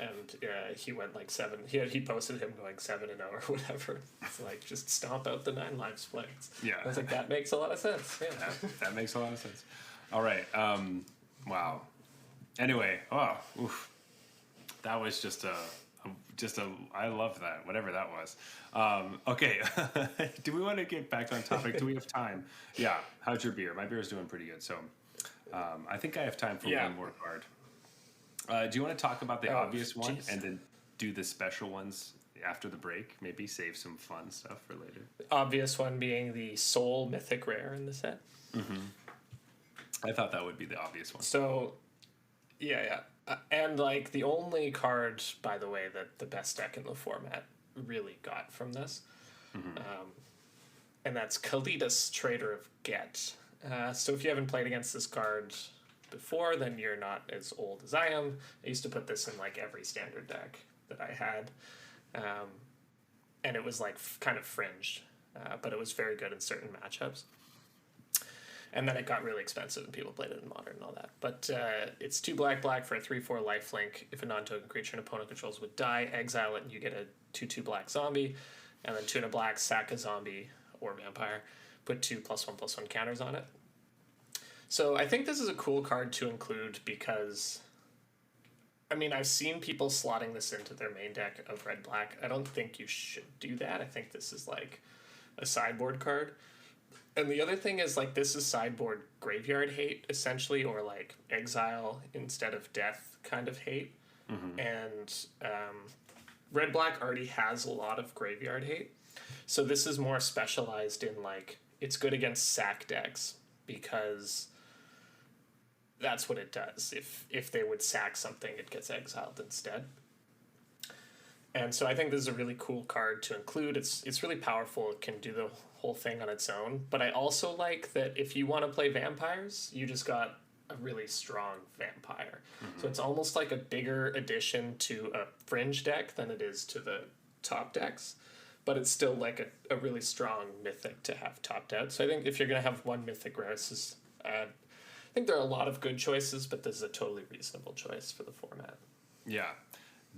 And he went like 7. He posted him going 7-0 or whatever. It's like just stomp out the 9 lives players. Yeah, I was like, that makes a lot of sense. Yeah, that makes a lot of sense. All right. Wow. Anyway, that was just a. I love that. Whatever that was. Okay. Do we want to get back on topic? Do we have time? Yeah. How's your beer? My beer is doing pretty good. So, I think I have time for one more card. Do you want to talk about the obvious one and then do the special ones after the break? Maybe save some fun stuff for later. The obvious one being the Soul Mythic Rare in the set. Mm-hmm. I thought that would be the obvious one. So, yeah. And like the only card, by the way, that the best deck in the format really got from this. Mm-hmm. And that's Kalidas, Trader of Get. So if you haven't played against this card before, then you're not as old as I am. I used to put this in like every standard deck that I had, and it was like kind of fringed, but it was very good in certain matchups. And then it got really expensive, and people played it in Modern and all that. But it's 2 black for a 3/4 lifelink. If a non-token creature an opponent controls would die, exile it, and you get a 2/2 black zombie, and then 2 and a black, sack a zombie or vampire, put 2 +1/+1 counters on it. So I think this is a cool card to include because, I mean, I've seen people slotting this into their main deck of red-black. I don't think you should do that. I think this is like a sideboard card. And the other thing is, like, this is sideboard graveyard hate, essentially, or like exile instead of death kind of hate. Mm-hmm. And red-black already has a lot of graveyard hate. So this is more specialized in, like, it's good against sack decks because that's what it does. If they would sack something, it gets exiled instead. And so I think this is a really cool card to include. It's really powerful. It can do the whole thing on its own. But I also like that if you want to play vampires, you just got a really strong vampire. Mm-hmm. So it's almost like a bigger addition to a fringe deck than it is to the top decks. But it's still like a really strong mythic to have topped out. So I think if you're going to have one mythic rare, this is... I think there are a lot of good choices, but this is a totally reasonable choice for the format. Yeah.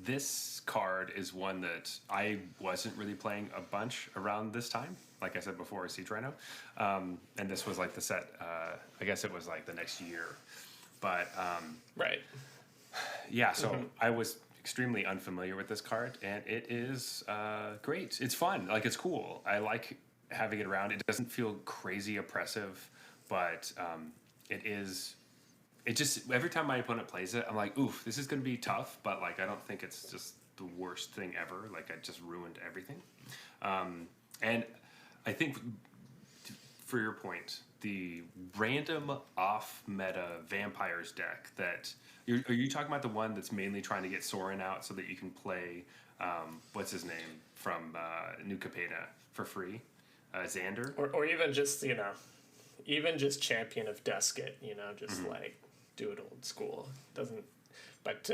This card is one that I wasn't really playing a bunch around this time. Like I said before, Siege Rhino. And this was like the set, I guess it was like the next year. But, right. Yeah, so I was extremely unfamiliar with this card, and it is great. It's fun. Like, it's cool. I like having it around. It doesn't feel crazy oppressive, but it just, every time my opponent plays it, I'm like, oof, this is going to be tough, but like, I don't think it's just the worst thing ever. Like, I just ruined everything. And I think, for your point, the random off-meta vampires deck that, are you talking about the one that's mainly trying to get Sorin out so that you can play, what's his name, from New Capena for free? Xander? Or even just, even just Champion of Dusket, just like do it old school. But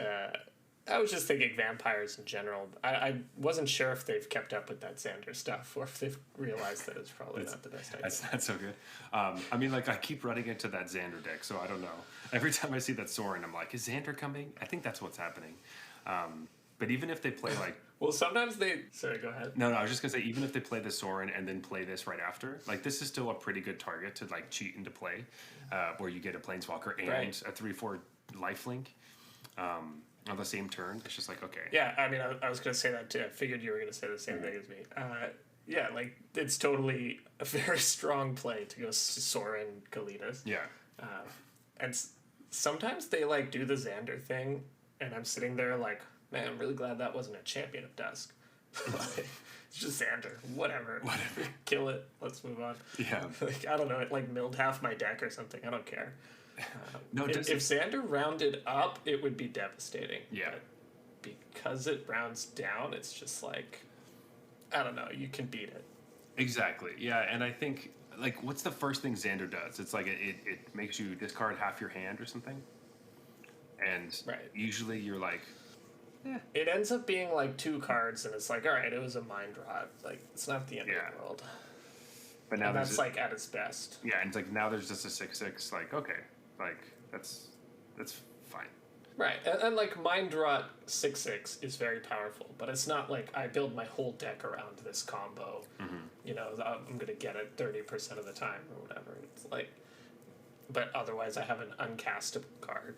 I was just thinking vampires in general. I wasn't sure if they've kept up with that Xander stuff or if they've realized that it's probably not the best idea. That's so good. I mean, like, I keep running into that Xander deck, so I don't know. Every time I see that Sorin, I'm like, is Xander coming? I think that's what's happening. But even if they play like... Well, sometimes they... Sorry, go ahead. No, I was just going to say, even if they play the Sorin and then play this right after, like, this is still a pretty good target to, like, cheat into play, where you get a Planeswalker and a 3/4 lifelink on the same turn. It's just like, okay. Yeah, I mean, I was going to say that, too. I figured you were going to say the same thing as me. Yeah, like, it's totally a very strong play to go Sorin Kalidas. Yeah. And sometimes they, like, do the Xander thing, and I'm sitting there like... Man, I'm really glad that wasn't a Champion of Dusk. It's just Xander. Whatever. Kill it. Let's move on. Yeah. Like, I don't know. It like milled half my deck or something. I don't care. No, if Xander rounded up, it would be devastating. Yeah. But because it rounds down, it's just like, I don't know. You can beat it. Exactly. Yeah, and I think like what's the first thing Xander does? It's like it makes you discard half your hand or something. And usually you're like, It ends up being like 2 cards, and it's like, all right, it was a mind rot. Like, it's not the end of the world. But now that's like at its best. Yeah, and it's like now there's just a 6/6. Like, okay, like that's fine. Right, and like mind rot 6/6 is very powerful, but it's not like I build my whole deck around this combo. Mm-hmm. You know, I'm gonna get it 30% of the time or whatever. It's like, but otherwise I have an uncastable card.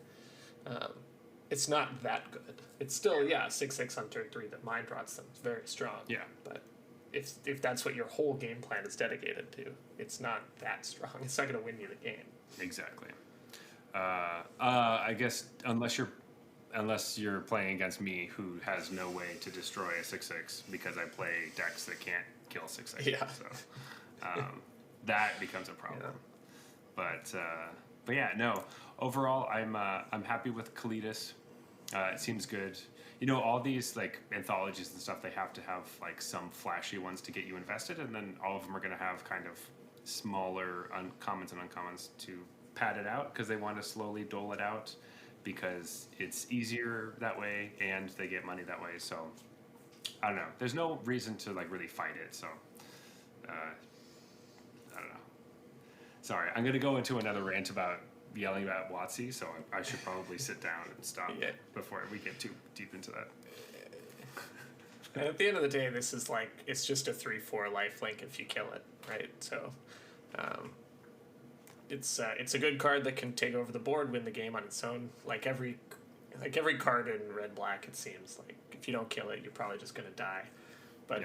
It's not that good. It's still 6/6 on turn 3 that mind rots them. It's very strong. Yeah, but if that's what your whole game plan is dedicated to, it's not that strong. It's not going to win you the game. Exactly. I guess unless you're playing against me, who has no way to destroy a 6/6 because I play decks that can't kill 6/6. Yeah. So that becomes a problem. Yeah. But yeah, no. Overall, I'm happy with Kalidas. It seems good. You know, all these like anthologies and stuff, they have to have like some flashy ones to get you invested, and then all of them are going to have kind of smaller uncommons and uncommons to pad it out because they want to slowly dole it out because it's easier that way and they get money that way. So I don't know. There's no reason to like really fight it. So I don't know. Sorry, I'm going to go into another rant about yelling about WotC, so I should probably sit down and stop before we get too deep into that. And at the end of the day, this is like, it's just a 3/4 lifelink if you kill it, right? So it's a good card that can take over the board, win the game on its own. Like every card in red black, it seems like if you don't kill it, you're probably just gonna die. But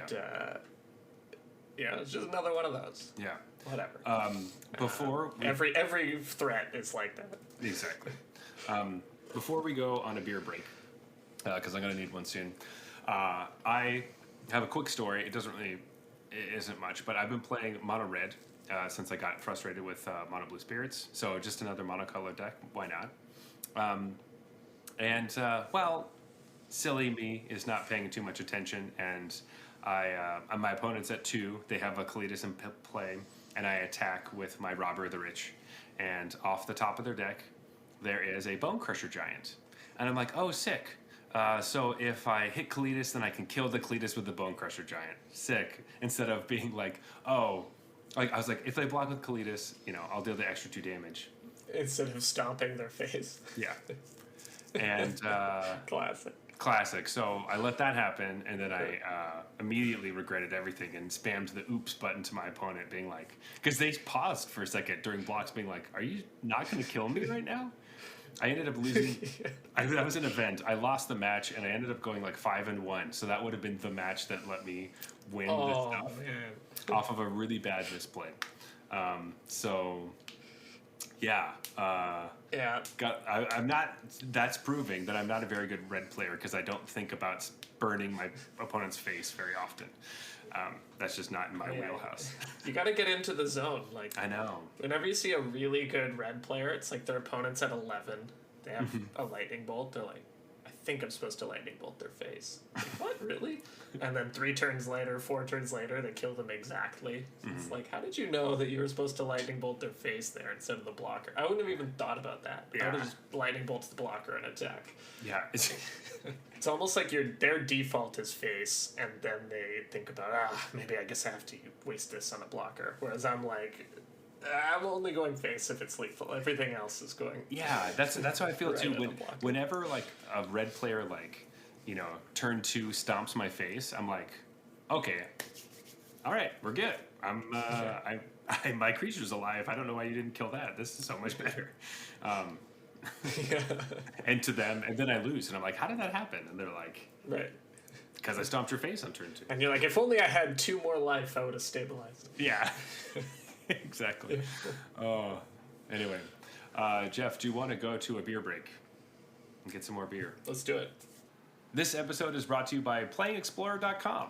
it's just another one of those. Yeah. Whatever. Every threat is like that. Exactly. Before we go on a beer break, because I'm going to need one soon, I have a quick story. It isn't much, but I've been playing mono red since I got frustrated with mono blue spirits. So just another monocolor deck. Why not? Silly me is not paying too much attention, and my opponent's at 2. They have a Kalidas in play, and I attack with my Robber of the Rich. And off the top of their deck, there is a Bone Crusher Giant. And I'm like, oh, sick. So if I hit Kalidas, then I can kill the Kalidas with the Bone Crusher Giant. Sick. Instead of being like, I was like, if they block with Kalidas, I'll deal the extra 2 damage. Instead of stomping their face. Yeah. And Classic. So I let that happen, and then I immediately regretted everything and spammed the oops button to my opponent, being like, because they paused for a second during blocks, being like, are you not going to kill me right now? I ended up losing. That was an event. I lost the match, and I ended up going like 5-1. So that would have been the match that let me win this stuff off of a really bad misplay. I'm not. That's proving that I'm not a very good red player because I don't think about burning my opponent's face very often. That's just not in my wheelhouse. You got to get into the zone. Like, I know. Whenever you see a really good red player, it's like their opponent's at 11. They have a lightning bolt. They're like, I think I'm supposed to lightning bolt their face. Like, what, really? And then 3 turns later, 4 turns later, they kill them exactly. It's like, how did you know that you were supposed to lightning bolt their face there instead of the blocker? I wouldn't have even thought about that. I would have just lightning bolted the blocker and attack. Yeah. It's almost like their default is face, and then they think about, maybe I guess I have to waste this on a blocker. Whereas I'm like, I'm only going face if it's lethal. Everything else is going. Yeah, that's how I feel right too. Whenever like a red player turn 2 stomps my face, I'm like, okay, all right, we're good. My creature's alive. I don't know why you didn't kill that. This is so much better. And to them, and then I lose, and I'm like, how did that happen? And they're like, right, because I stomped your face on turn 2. And you're like, if only I had 2 more life, I would have stabilized it. Yeah. Exactly. Anyway, Jeff, do you want to go to a beer break and get some more beer? Let's do it. This episode is brought to you by playingexplorer.com.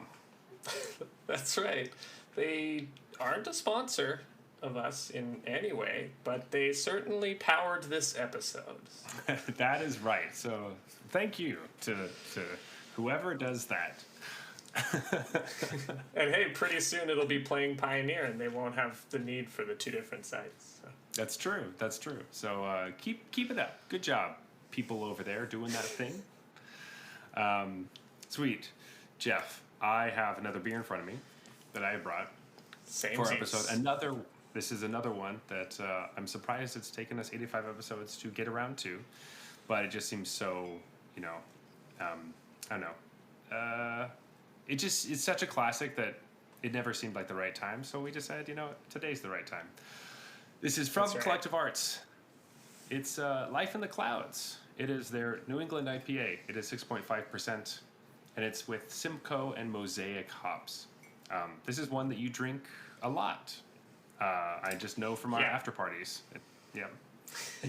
That's right. They aren't a sponsor of us in any way, but they certainly powered this episode. That is right. So thank you to whoever does that. And hey, pretty soon it'll be Playing Pioneer, and they won't have the need for the two different sites. So. That's true. That's true. So keep it up. Good job, people over there doing that thing. Sweet, Jeff. I have another beer in front of me that I brought for our episode. This is another one that I'm surprised it's taken us 85 episodes to get around to, but it just seems so, I don't know. It's such a classic that it never seemed like the right time. So we decided, today's the right time. This is from Collective Arts. It's Life in the Clouds. It is their New England IPA. It is 6.5%, and it's with Simcoe and Mosaic hops. This is one that you drink a lot. I just know from our after parties. You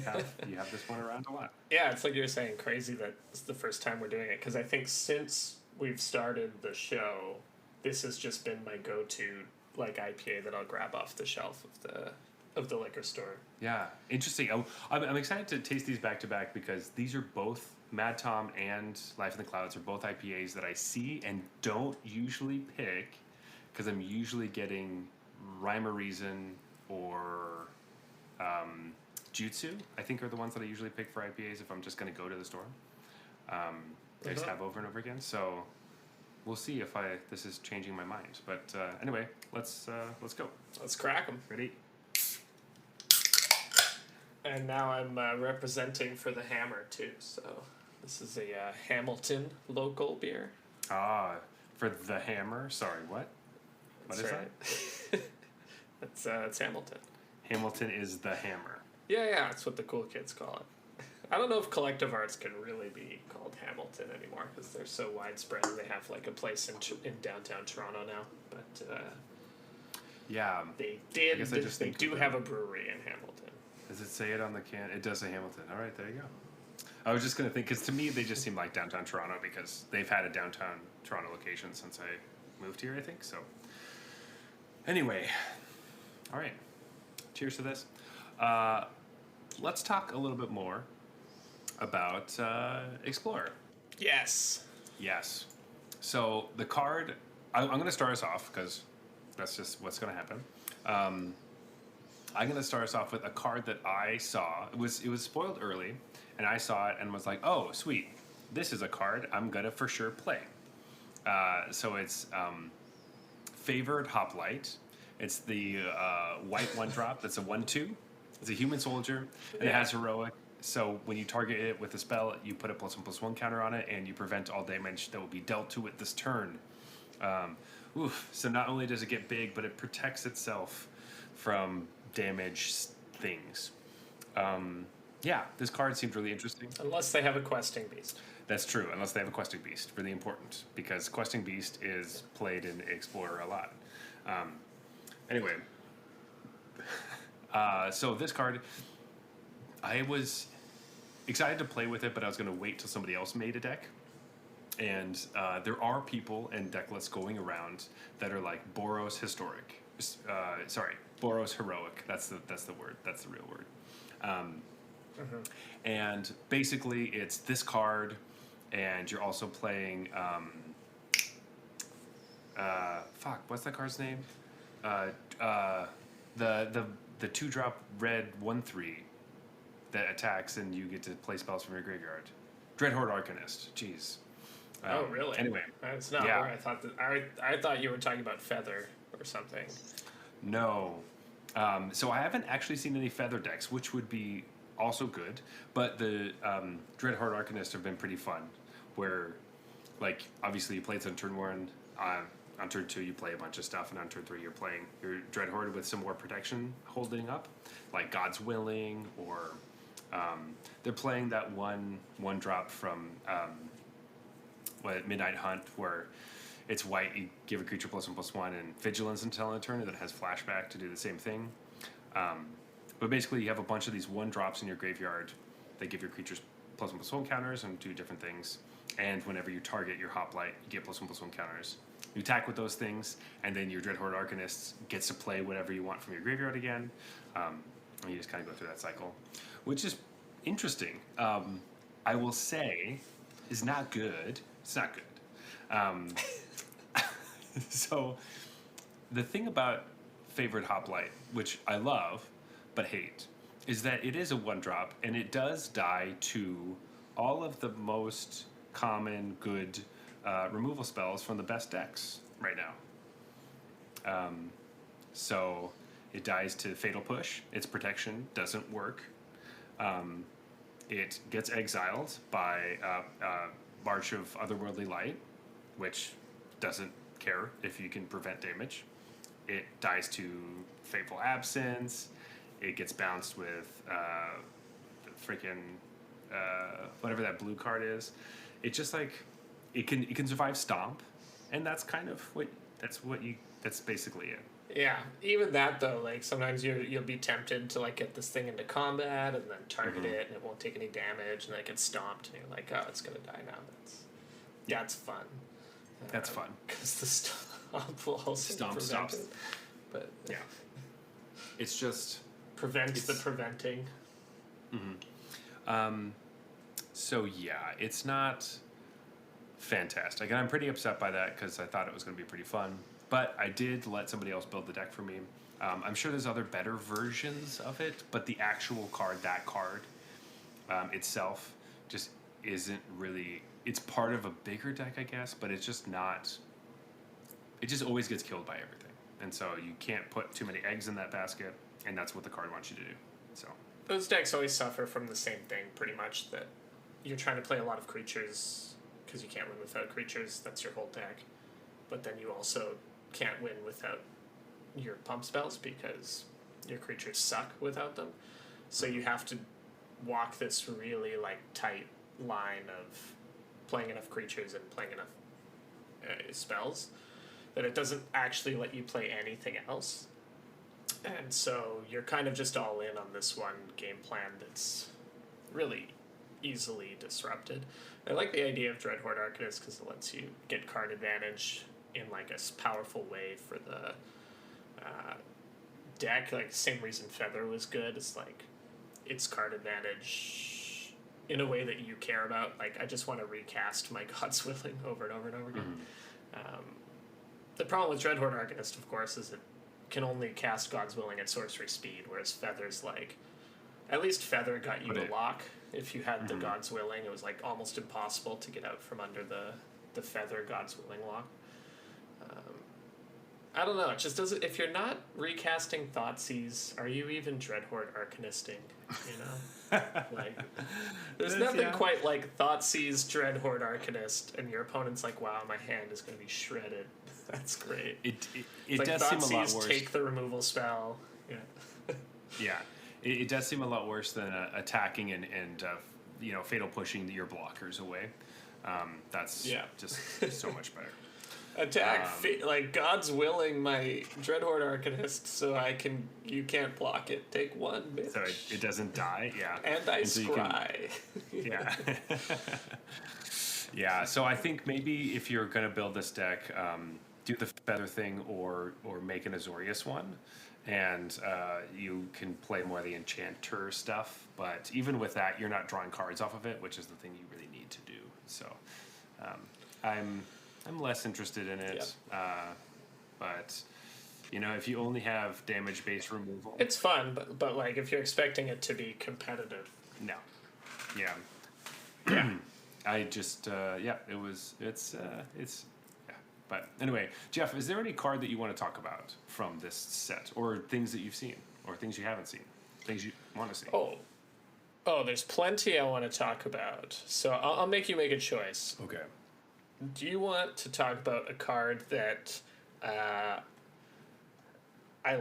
have this one around a lot. Yeah, it's like you were saying, crazy that it's the first time we're doing it, because I think since we've started the show, this has just been my go-to IPA that I'll grab off the shelf of the liquor store. Yeah, interesting. I'm excited to taste these back to back because these are both Mad Tom and Life in the Clouds are both IPAs that I see and don't usually pick because I'm usually getting Rhyme or Reason or Jutsu, I think, are the ones that I usually pick for IPAs if I'm just going to go to the store. I just have over and over again. So we'll see if this is changing my mind. But anyway, let's go. Let's crack them. Ready? And now I'm representing for the Hammer too. So this is a Hamilton local beer. For the Hammer. Sorry, what? What is that? It's Hamilton. Hamilton is the Hammer. Yeah, that's what the cool kids call it. I don't know if Collective Arts can really be called Hamilton anymore because they're so widespread and they have a place in downtown Toronto now. But yeah, they do have a brewery in Hamilton. Does it say it on the can? It does say Hamilton. All right, there you go. I was just going to think, because to me they just seem like downtown Toronto because they've had a downtown Toronto location since I moved here, I think. So anyway, all right. Cheers to this. Let's talk a little bit more about Explorer. Yes. So the card, I'm going to start us off because that's just what's going to happen. I'm going to start us off with a card that I saw. It was spoiled early, and I saw it and was like, oh, sweet. This is a card I'm going to for sure play. So it's Favored Hoplite. It's the white 1-drop. That's a 1/2. It's a human soldier, and it has heroic. So when you target it with a spell, you put a +1/+1 counter on it, and you prevent all damage that will be dealt to it this turn. So not only does it get big, but it protects itself from damage things. This card seemed really interesting. Unless they have a questing beast. That's true, unless they have a questing beast. Really important, because questing beast is played in Explorer a lot. Anyway, so this card, I was excited to play with it, but I was going to wait till somebody else made a deck. And there are people and deck lists going around that are like Boros Historic. Boros Heroic. That's the word. That's the real word. And basically, it's this card, and you're also playing. What's that card's name? The 2-drop red 1/3 that attacks, and you get to play spells from your graveyard. Dreadhorde Arcanist. Jeez. Oh, really? Anyway, that's not where I thought that. I thought you were talking about Feather or something. No. So I haven't actually seen any Feather decks, which would be also good. But the Dreadhorde Arcanist have been pretty fun. Where, obviously you played on turn 1. On turn 2 you play a bunch of stuff, and on turn 3 you're playing your Dreadhorde with some more protection holding up, like God's Willing, or they're playing that 1/drop from Midnight Hunt, where it's white, you give a creature +1/+1 and Vigilance until end of turn, and then it has flashback to do the same thing. But basically you have a bunch of these 1-drops in your graveyard that give your creatures +1/+1 counters and do different things. and whenever you target your hoplite, you get +1/+1 counters. You attack with those things, and then your Dreadhorde Arcanist gets to play whatever you want from your graveyard again. And you just kind of go through that cycle, which is interesting. I will say, is not good. It's not good. So, the thing about Favorite Hoplite, which I love but hate, is that it is a 1-drop, and it does die to all of the most common good removal spells from the best decks right now. So it dies to Fatal Push. Its protection doesn't work. It gets exiled by March of Otherworldly Light, which doesn't care if you can prevent damage. It dies to Fateful Absence. It gets bounced with freaking whatever that blue card is. It just like it can survive Stomp, and that's kind of that's basically it. Yeah, even that though, like sometimes you'll be tempted to like get this thing into combat and then target it, and it won't take any damage, and then it gets stomped, and you're like, oh, it's gonna die now. That's fun. That's fun because the stomp will also prevent stops. it. But yeah, it's just prevents the preventing. So yeah, it's not fantastic, and I'm pretty upset by that because I thought it was going to be pretty fun. But I did let somebody else build the deck for me. I'm sure there's other better versions of it, but the actual card, itself, just isn't really. It's part of a bigger deck, I guess, but it's just not. It just always gets killed by everything, and so you can't put too many eggs in that basket, and that's what the card wants you to do. So those decks always suffer from the same thing, pretty much, that you're trying to play a lot of creatures because you can't win without creatures. That's your whole deck, but then you also can't win without your pump spells because your creatures suck without them. So you have to walk this really like tight line of playing enough creatures and playing enough spells that it doesn't actually let you play anything else. And so you're kind of just all in on this one game plan that's really easily disrupted. I like the idea of Dreadhorde Arcanist because it lets you get card advantage in like a powerful way for the deck. Like the same reason Feather was good. It's like it's card advantage in a way that you care about. Like I just want to recast my God's Willing over and over and over again. The problem with Dreadhorde Arcanist, of course, is it can only cast God's Willing at sorcery speed, whereas Feather's like, at least Feather got you a lock. If you had the God's Willing, it was like almost impossible to get out from under the Feather God's Willing lock. I don't know. It just doesn't. If you're not recasting Thoughtseize, are you even Dreadhorde Arcanisting? You know, like there's nothing quite like Thoughtseize Dreadhorde Arcanist, and your opponent's like, "Wow, my hand is going to be shredded." That's great. It like does seem a lot worse. Take the removal spell. Yeah. Yeah, it does seem a lot worse than attacking and fatal pushing your blockers away. That's just so much better. Attack like God's Willing my Dreadhorde Arcanist so you can't block it. Take one, bitch. So it doesn't die, yeah. And I scry. Yeah. Yeah, so I think maybe if you're gonna build this deck, do the Feather thing or make an Azorius one. And you can play more of the Enchanter stuff, but even with that, you're not drawing cards off of it, which is the thing you really need to do. So I'm less interested in it, but if you only have damage-based removal, it's fun. But like if you're expecting it to be competitive, no, yeah, I just it's. But anyway, Jeff, is there any card that you want to talk about from this set, or things that you've seen, or things you haven't seen, things you want to see? Oh, there's plenty I want to talk about. So I'll make you make a choice. Okay. Do you want to talk about a card that I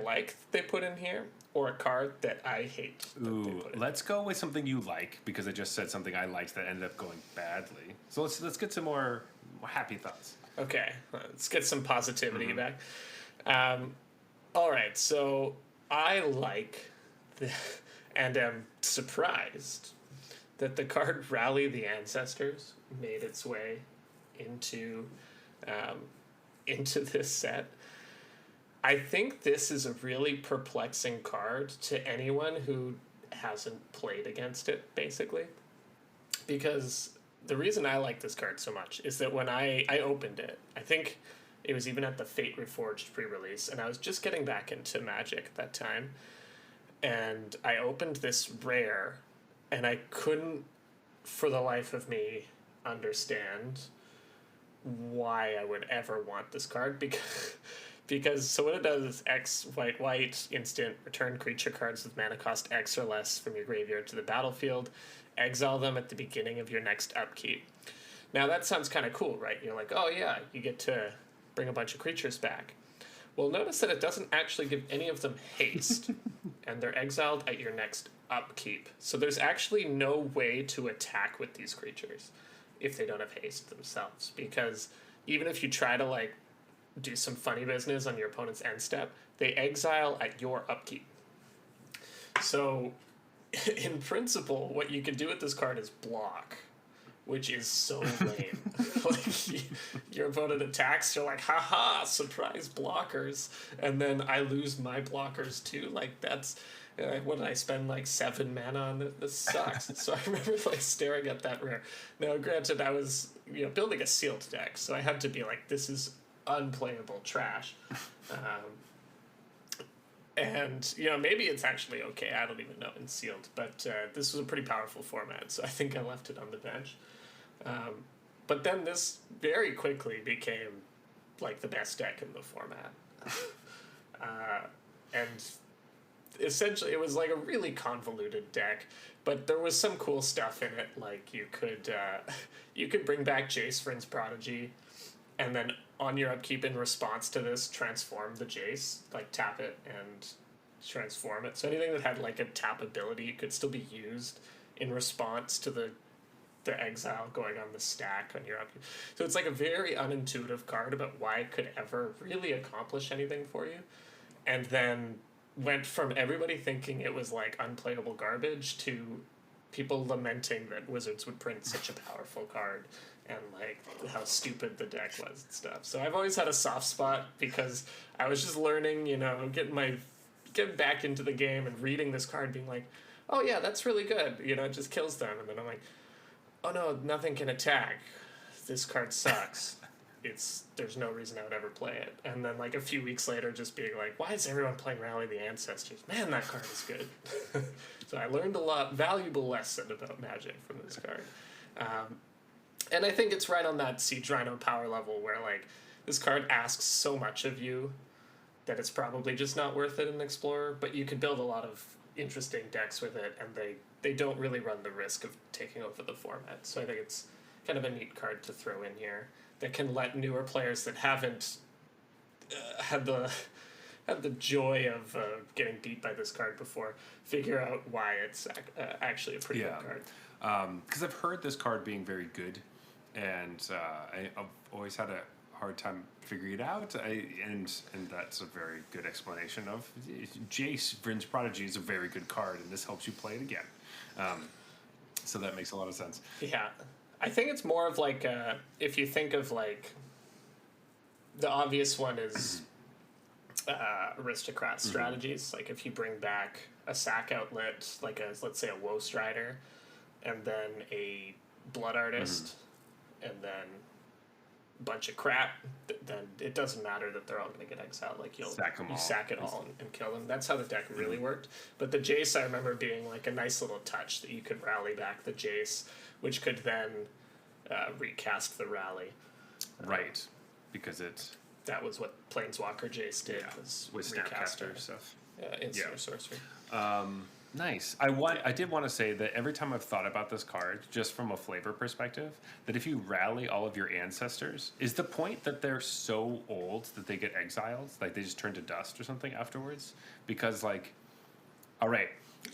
like they put in here, or a card that I hate? Let's go with something you like, because I just said something I liked that ended up going badly. So let's get some more happy thoughts. Okay, let's get some positivity back. All right, so I like and am surprised that the card Rally the Ancestors made its way into this set. I think this is a really perplexing card to anyone who hasn't played against it, basically. Because the reason I like this card so much is that when I opened it, I think it was even at the Fate Reforged pre-release, and I was just getting back into Magic at that time, and I opened this rare, and I couldn't, for the life of me, understand why I would ever want this card, because so what it does is X, white, white, instant, return creature cards with mana cost X or less from your graveyard to the battlefield, exile them at the beginning of your next upkeep. Now that sounds kind of cool, right? You're like, oh yeah, you get to bring a bunch of creatures back. Well, notice that it doesn't actually give any of them haste, and they're exiled at your next upkeep. So there's actually no way to attack with these creatures if they don't have haste themselves, because even if you try to like do some funny business on your opponent's end step, they exile at your upkeep. So in principle, what you can do with this card is block, which is so lame. Like, your opponent attacks, you're like, haha, surprise blockers, and then I lose my blockers too. Like, that's what did I spend like 7 mana on? This sucks. So I remember like staring at that rare. Now, granted, I was building a sealed deck, so I had to be like, this is unplayable trash. And maybe it's actually okay. I don't even know in sealed, but this was a pretty powerful format, so I think I left it on the bench. But then this very quickly became like the best deck in the format. And essentially it was like a really convoluted deck, but there was some cool stuff in it. Like you could bring back Jace Vryn's Prodigy, and then on your upkeep in response to this, transform the Jace, like tap it and transform it. So anything that had like a tap ability could still be used in response to the exile going on the stack on your upkeep. So it's like a very unintuitive card about why it could ever really accomplish anything for you. And then went from everybody thinking it was like unplayable garbage to people lamenting that Wizards would print such a powerful card and like how stupid the deck was and stuff. So I've always had a soft spot because I was just learning, getting back into the game and reading this card being like, oh yeah, that's really good. It just kills them. And then I'm like, oh no, nothing can attack. This card sucks. There's no reason I would ever play it. And then like a few weeks later just being like, why is everyone playing Rally the Ancestors? Man, that card is good. So I learned a valuable lesson about Magic from this card. And I think it's right on that Siege Rhino power level where like this card asks so much of you that it's probably just not worth it in Explorer, but you can build a lot of interesting decks with it, and they don't really run the risk of taking over the format. So I think it's kind of a neat card to throw in here that can let newer players that haven't had the joy of getting beat by this card before figure out why it's actually a pretty good card. Because I've heard this card being very good, and I've always had a hard time figuring it out. And that's a very good explanation of Jace Vryn's Prodigy is a very good card, and this helps you play it again. So that makes a lot of sense. Yeah. I think it's more of like if you think of like the obvious one is aristocrat strategies. Like if you bring back a sack outlet, like let's say a Woe Strider, and then a Blood Artist, and then a bunch of crap, then it doesn't matter that they're all going to get exiled. Like you sack it all and kill them. That's how the deck really worked. But the Jace, I remember being like a nice little touch that you could rally back the Jace, which could then recast the rally. Right, because that was what Planeswalker Jace did, was recast stuff. Instant sorcery. Nice. I did want to say that every time I've thought about this card, just from a flavor perspective, that if you rally all of your ancestors, is the point that they're so old that they get exiled? Like they just turn to dust or something afterwards? Because like, all right,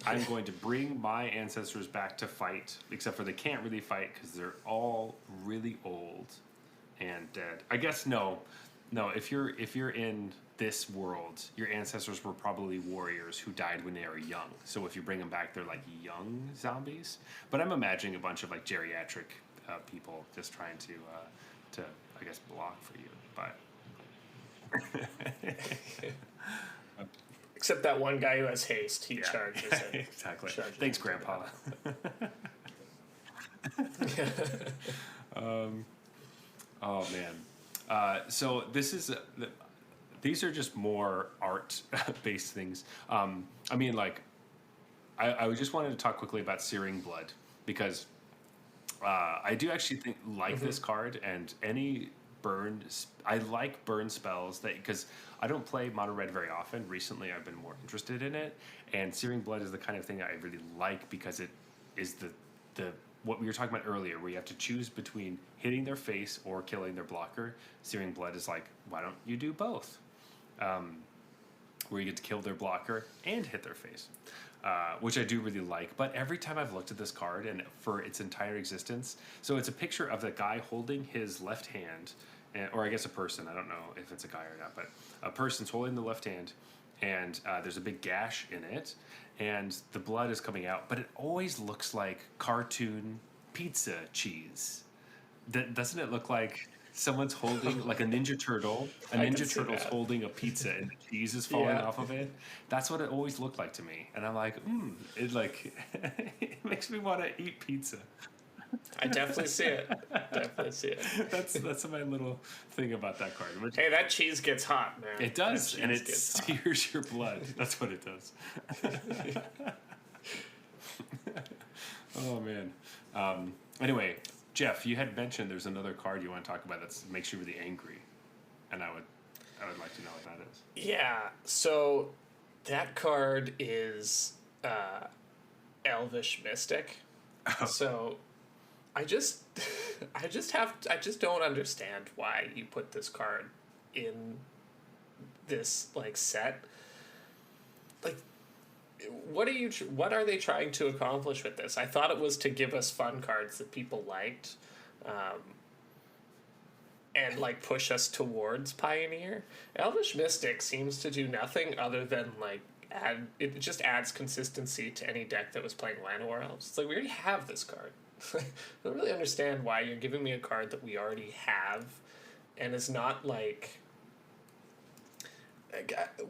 I'm going to bring my ancestors back to fight, except for they can't really fight because they're all really old and dead. I guess no. No, if you're in this world, your ancestors were probably warriors who died when they were young. So if you bring them back, they're like young zombies. But I'm imagining a bunch of like geriatric people just trying to I guess block for you. But Except that one guy who has haste, he yeah, charges it. exactly. Charges Thanks, it. Grandpa. Oh man. So this is these are just more art based things. I mean, like, I just wanted to talk quickly about Searing Blood because I do actually like this card and any I like burn spells that because I don't play mono red very often. Recently, I've been more interested in it, and Searing Blood is the kind of thing I really like because it is the what we were talking about earlier, where you have to choose between hitting their face or killing their blocker. Searing Blood is like, why don't you do both? Where you get to kill their blocker and hit their face, which I do really like. But every time I've looked at this card and for its entire existence, so it's a picture of the guy holding his left hand, or I guess a person. I don't know if it's a guy or not, but a person's holding the left hand, and there's a big gash in it, and the blood is coming out. But it always looks like cartoon pizza cheese. Doesn't it look like someone's holding like a Ninja Turtle? A Ninja Turtle's holding a pizza and the cheese is falling off of it. That's what it always looked like to me, and I'm like, it like it makes me want to eat pizza. I definitely see it. Definitely see it. That's my little thing about that card. Hey, that cheese gets hot, man. It does, and it sears your blood. That's what it does. Oh man. Anyway, Jeff, you had mentioned there's another card you want to talk about that makes you really angry, and I would like to know what that is. Yeah. So that card is Elvish Mystic. So I just don't understand why you put this card in this like set. Like, what are they trying to accomplish with this? I thought it was to give us fun cards that people liked, and like push us towards Pioneer. Elvish Mystic seems to do nothing other than like it just adds consistency to any deck that was playing Llanowar Elves. It's like, we already have this card. I don't really understand why you're giving me a card that we already have, and it's not like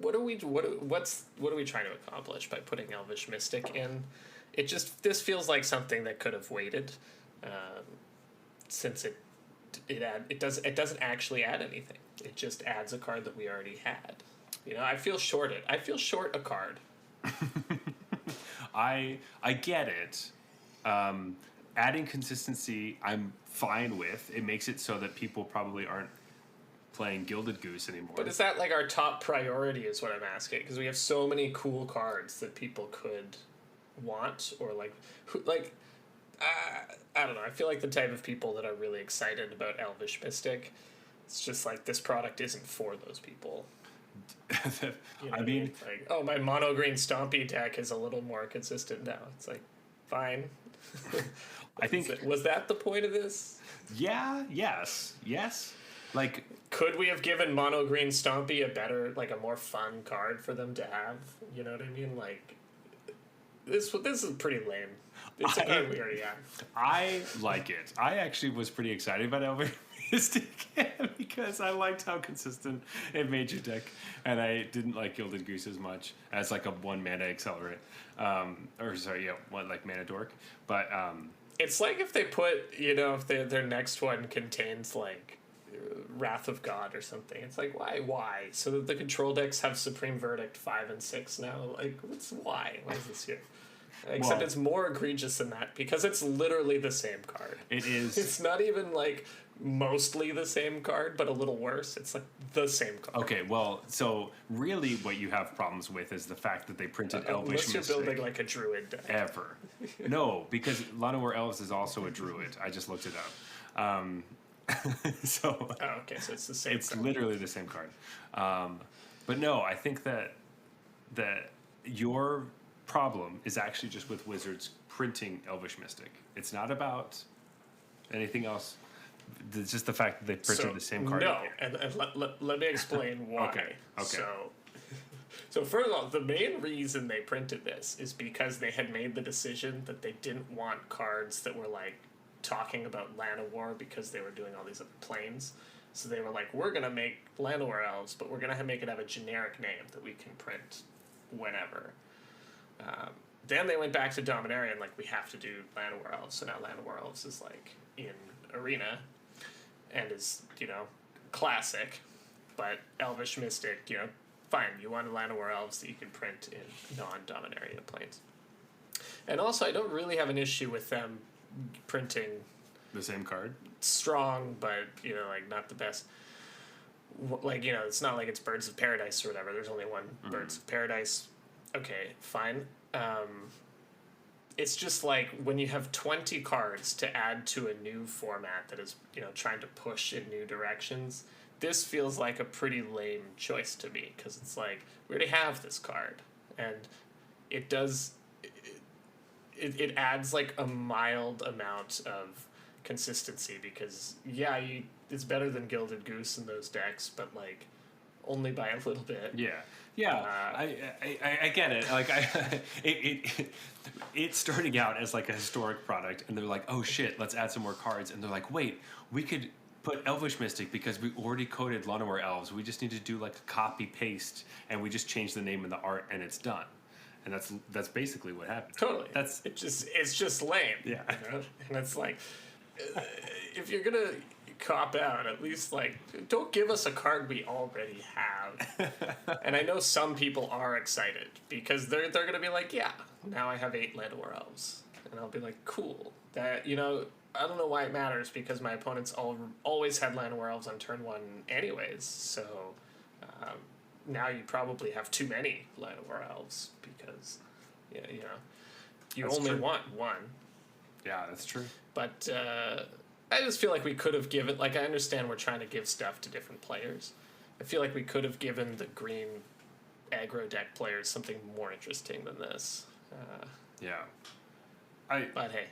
what are we trying to accomplish by putting Elvish Mystic in? This feels like something that could have waited, since it doesn't actually add anything. It just adds a card that we already had. You know, I feel short a card. I get it. Adding consistency, I'm fine with. It makes it so that people probably aren't playing Gilded Goose anymore. But is that like our top priority is what I'm asking? Because we have so many cool cards that people could want, or I don't know. I feel like the type of people that are really excited about Elvish Mystic, it's just like this product isn't for those people. You know I mean, like, oh, my mono green Stompy deck is a little more consistent now. It's like, fine. I think was that the point of this? Yeah. Yes. Like, could we have given mono green Stompy a more fun card for them to have? You know what I mean? Like, this is pretty lame. It's a card we already have. I like it. I actually was pretty excited about Elvish Mystic because I liked how consistent it made your deck, and I didn't like Gilded Goose as much as like a 1 mana accelerate, mana dork. But it's like if they put, if their next one contains like Wrath of God or something. It's like, why? So that the control decks have Supreme Verdict 5 and 6 now. Like, why? Why is this here? Except it's more egregious than that because it's literally the same card. It is. It's not even like mostly the same card, but a little worse. It's like the same card. Okay, well, so really what you have problems with is the fact that they printed Elvish Mystic. Unless you're building like a druid deck. Ever. No, because Llanowar Elves is also a druid. I just looked it up. So okay, so it's the same it's card. Literally the same card. But no, I think that your problem is actually just with Wizards printing Elvish Mystic. It's not about anything else. It's just the fact that they printed the same card. No, and let me explain why. Okay. So first of all, the main reason they printed this is because they had made the decision that they didn't want cards that were like talking about Llanowar because they were doing all these other planes. So they were like, we're gonna make Llanowar elves, but we're gonna make it have a generic name that we can print whenever. Then they went back to Dominaria and like, we have to do Llanowar elves. So now Llanowar elves is like in Arena and is, classic, but Elvish Mystic, fine, you want Llanowar elves that you can print in non-Dominaria planes. And also, I don't really have an issue with them printing The same card? strong, but, like, not the best. Like, it's not like it's Birds of Paradise or whatever. There's only one Birds of Paradise. Okay, fine. It's just like when you have 20 cards to add to a new format that is, trying to push in new directions, this feels like a pretty lame choice to me, because it's like, we already have this card, and it does... It adds, like, a mild amount of consistency, because, it's better than Gilded Goose in those decks, but, like, only by a little bit. Yeah, I get it. Like, it's starting out as like a historic product, and they're like, oh shit, let's add some more cards, and they're like, wait, we could put Elvish Mystic because we already coded Llanowar elves. We just need to do like a copy paste, and we just change the name and the art, and it's done. And that's basically what happened. Totally. It's just lame. Yeah. And it's like, if you're gonna cop out, at least like, don't give us a card we already have. And I know some people are excited because they're gonna be like, yeah, now I have 8 Llanowar elves, and I'll be like, cool. That I don't know why it matters, because my opponents always had Llanowar elves on turn 1 anyways. So now you probably have too many Llanowar elves because you That's only true. want one. Yeah, that's true. But I just feel like we could have given... Like, I understand we're trying to give stuff to different players. I feel like we could have given the green aggro deck players something more interesting than this. Yeah. But hey,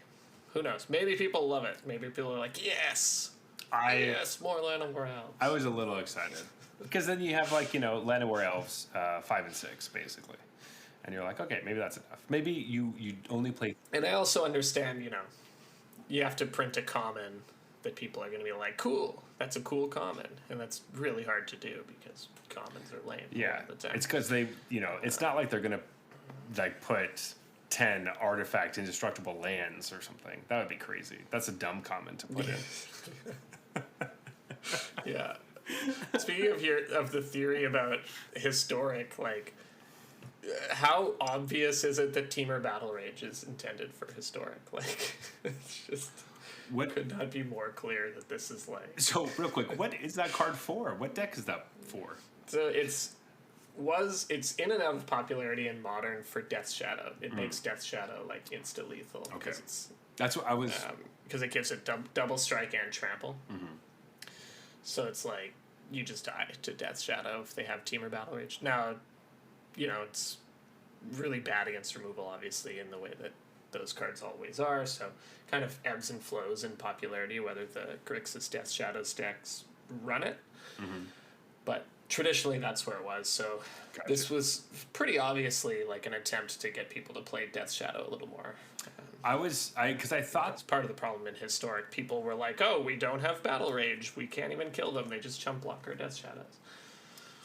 who knows? Maybe people love it. Maybe people are like, yes! Yes, more Llanowar elves. I was a little excited. Because then you have, like, Llanowar elves 5 and 6, basically. And you're like, okay, maybe that's enough. Maybe you only play... And I also understand, you have to print a common that people are going to be like, cool, that's a cool common. And that's really hard to do because commons are lame. Yeah, all the time. it's because they, it's not like they're going to, like, put 10 artifact indestructible lands or something. That would be crazy. That's a dumb common to put in. Yeah. Speaking of the theory about historic, like, how obvious is it that Temur Battle Rage is intended for historic? Like, it's just... What could not be more clear that this is like... So, real quick, what is that card for? What deck is that for? So it's in and out of popularity in Modern for Death Shadow. It makes Death Shadow, like, insta-lethal. Okay. It's, That's what I was... because it gives it double strike and trample. Mm-hmm. So it's like, you just die to Death Shadow if they have Temur Battle Rage. Now, it's really bad against removal, obviously, in the way that those cards always are, so kind of ebbs and flows in popularity, whether the Grixis Death Shadow stacks run it. Mm-hmm. But traditionally, that's where it was, so Gotcha. This was pretty obviously like an attempt to get people to play Death Shadow a little more. Because I thought... That's part of the problem in Historic. People were like, oh, we don't have Battle Rage, we can't even kill them, they just chump block our Death Shadows.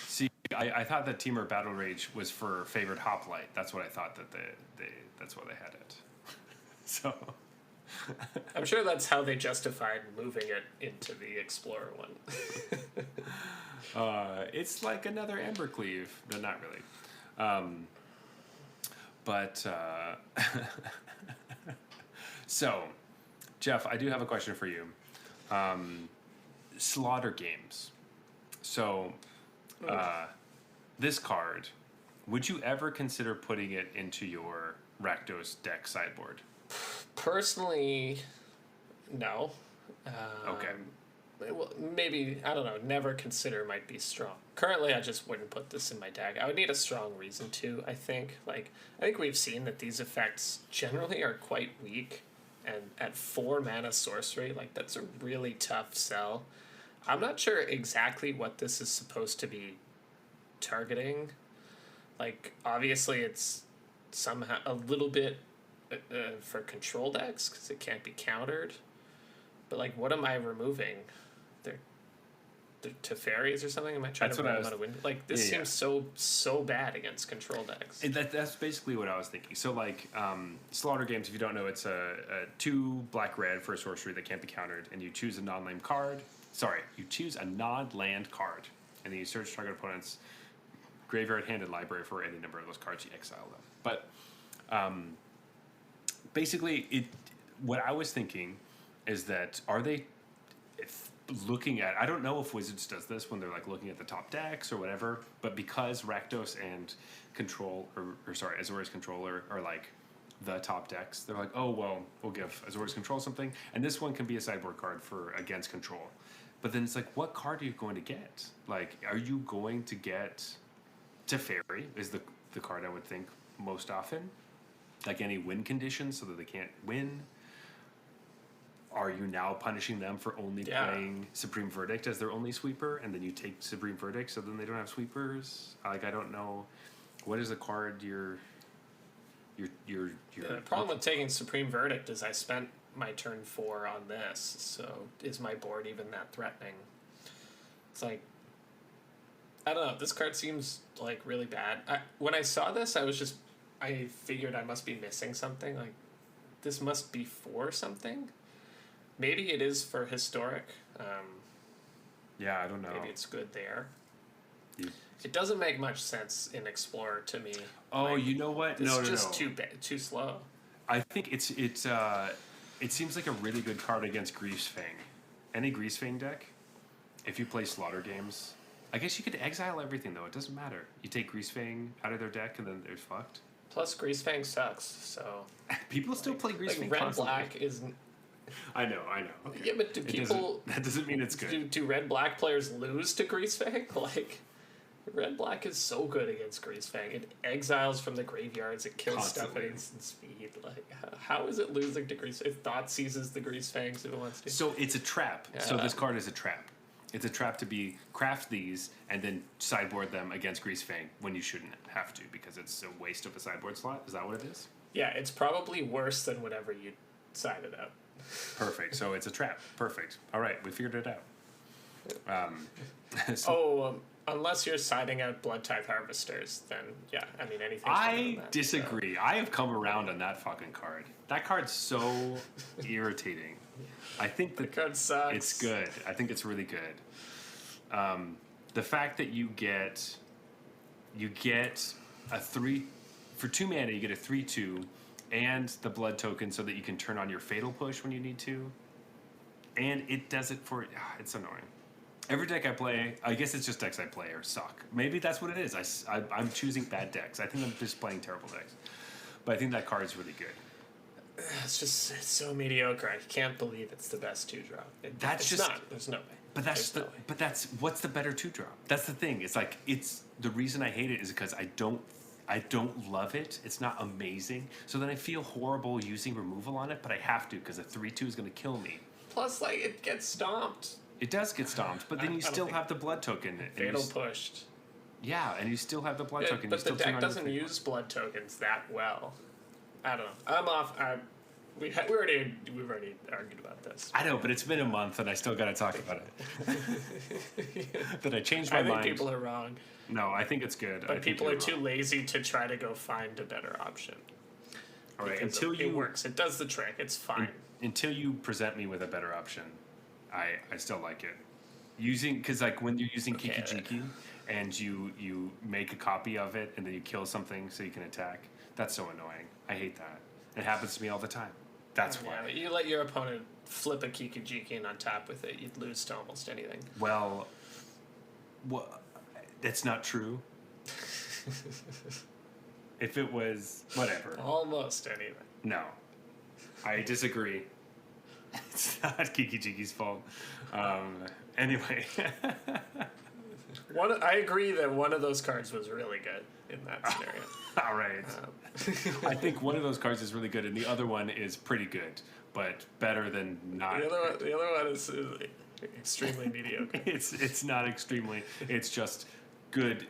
See, I thought that Temur Battle Rage was for favored Hoplite. That's what I thought that that's why they had it. So... I'm sure that's how they justified moving it into the Explorer one. It's like another Embercleave, but not really. So, Jeff, I do have a question for you. Slaughter games. So, this card, would you ever consider putting it into your Rakdos deck sideboard? Personally, no. Okay. Well, maybe, I don't know, never consider might be strong. Currently, I just wouldn't put this in my deck. I would need a strong reason to, I think. Like, I think we've seen that these effects generally are quite weak and at 4 mana sorcery, like that's a really tough sell. I'm not sure exactly what this is supposed to be targeting. Like, obviously it's somehow a little bit for control decks because it can't be countered. But like, what am I removing? They're Teferis or something? Am I trying to run them out of window? Like, this seems so bad against control decks. That's basically what I was thinking. So, like, Slaughter Games, if you don't know, it's a 2 black-red for a sorcery that can't be countered, and you choose a non-land card. Sorry, you choose a non-land card, and then you search target opponent's graveyard, hand, and library for any number of those cards. You exile them. But basically, what I was thinking is that are they looking at, I don't know if Wizards does this when they're like looking at the top decks or whatever, but because Rakdos and Control, or sorry, Azorius Controller are like the top decks, they're like, oh, well, we'll give Azorius Control something, and this one can be a sideboard card for against Control. But then it's like, what card are you going to get? Like, are you going to get Teferi is the card I would think most often, like any win conditions so that they can't win. Are you now punishing them for only playing Supreme Verdict as their only sweeper, and then you take Supreme Verdict so then they don't have sweepers? Like, I don't know. What is the card you're the problem with taking Supreme Verdict is I spent my turn 4 on this, so is my board even that threatening? It's like, I don't know, this card seems like really bad. When I saw this, I figured I must be missing something. Like, this must be for something. Maybe it is for historic. Yeah, I don't know. Maybe it's good there. It doesn't make much sense in Explorer to me. Oh, like, you know what? It's just too slow. I think it seems like a really good card against Greasefang. Any Greasefang deck, if you play Slaughter Games, I guess you could exile everything though. It doesn't matter. You take Greasefang out of their deck and then they're fucked. Plus, Greasefang sucks. So people still play Greasefang. Like, red black isn't. I know. Okay. Yeah, but do people? That doesn't mean it's good. Do red black players lose to Greasefang? Like, red black is so good against Greasefang. It exiles from the graveyards. It kills stuff at instant speed. Like, how is it losing to Greasefang? If Thought seizes the Greasefangs if it wants to. So it's a trap. Yeah. So this card is a trap. It's a trap to craft these and then sideboard them against Greasefang when you shouldn't have to because it's a waste of a sideboard slot. Is that what it is? Yeah, it's probably worse than whatever you sided out. Perfect. So it's a trap. Perfect. All right, we figured it out. Unless you're siding out Blood Tithe Harvesters, then yeah, I mean anything. I disagree. So. I have come around on that fucking card. That card's so irritating. I think the card sucks. It's good. I think it's really good. The fact that you get a 3 for 2 mana, you get a 3/2. And the blood token so that you can turn on your Fatal Push when you need to. And it does it for... it's annoying. Every deck I play, I guess it's just decks I play or suck. Maybe that's what it is. I'm choosing bad decks. I think I'm just playing terrible decks. But I think that card is really good. It's so mediocre. I can't believe it's the best 2-drop. It's not. There's no way. But that's what's the better 2-drop? That's the thing. It's like, the reason I hate it is because I don't love it. It's not amazing. So then I feel horrible using removal on it, but I have to because a 3/2 is going to kill me. Plus, like, it gets stomped. It does get stomped, but then you still have the blood token. Fatal pushed. Yeah, and you still have the blood token. But the deck doesn't use blood tokens that well. I don't know. I'm off. We've already argued about this. I know, but it's been a month and I still got to talk about it. That I changed my mind. I think people are wrong. No, I think it's good. But people are too lazy to try to go find a better option. All right, it works. It does the trick. It's fine. Until you present me with a better option, I still like it. Because like when you're using Kiki-Jiki and you make a copy of it and then you kill something so you can attack, that's so annoying. I hate that. It happens to me all the time. That's why. Yeah, you let your opponent flip a Kiki-Jiki and on top with it, you'd lose to almost anything. Well, that's not true. If it was, whatever. Almost anything. No. I disagree. It's not Kiki-Jiki's fault. Anyway. I agree that one of those cards was really good in that scenario. All right. I think one of those cards is really good and the other one is pretty good. but better than not. The other one is extremely mediocre. It's not extremely. It's just good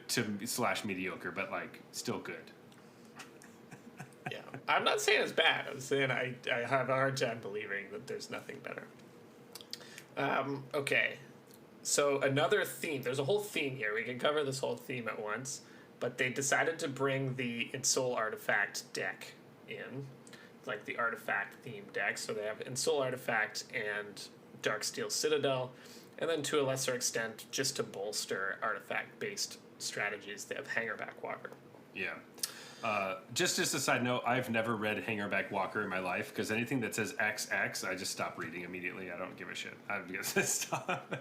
to / mediocre, but like still good. Yeah, I'm not saying it's bad. I'm saying I have a hard time believing that there's nothing better. Okay, so another theme. There's a whole theme here. We can cover this whole theme at once, but they decided to bring the Ensoul Artifact deck in, like the Artifact theme deck. So they have Ensoul Artifact and Darksteel Citadel, and then to a lesser extent, just to bolster Artifact-based strategies, they have Hangerback Walker. Yeah. Just as a side note, I've never read Hangerback Walker in my life because anything that says XX, I just stop reading immediately. I don't give a shit. I'm just stop.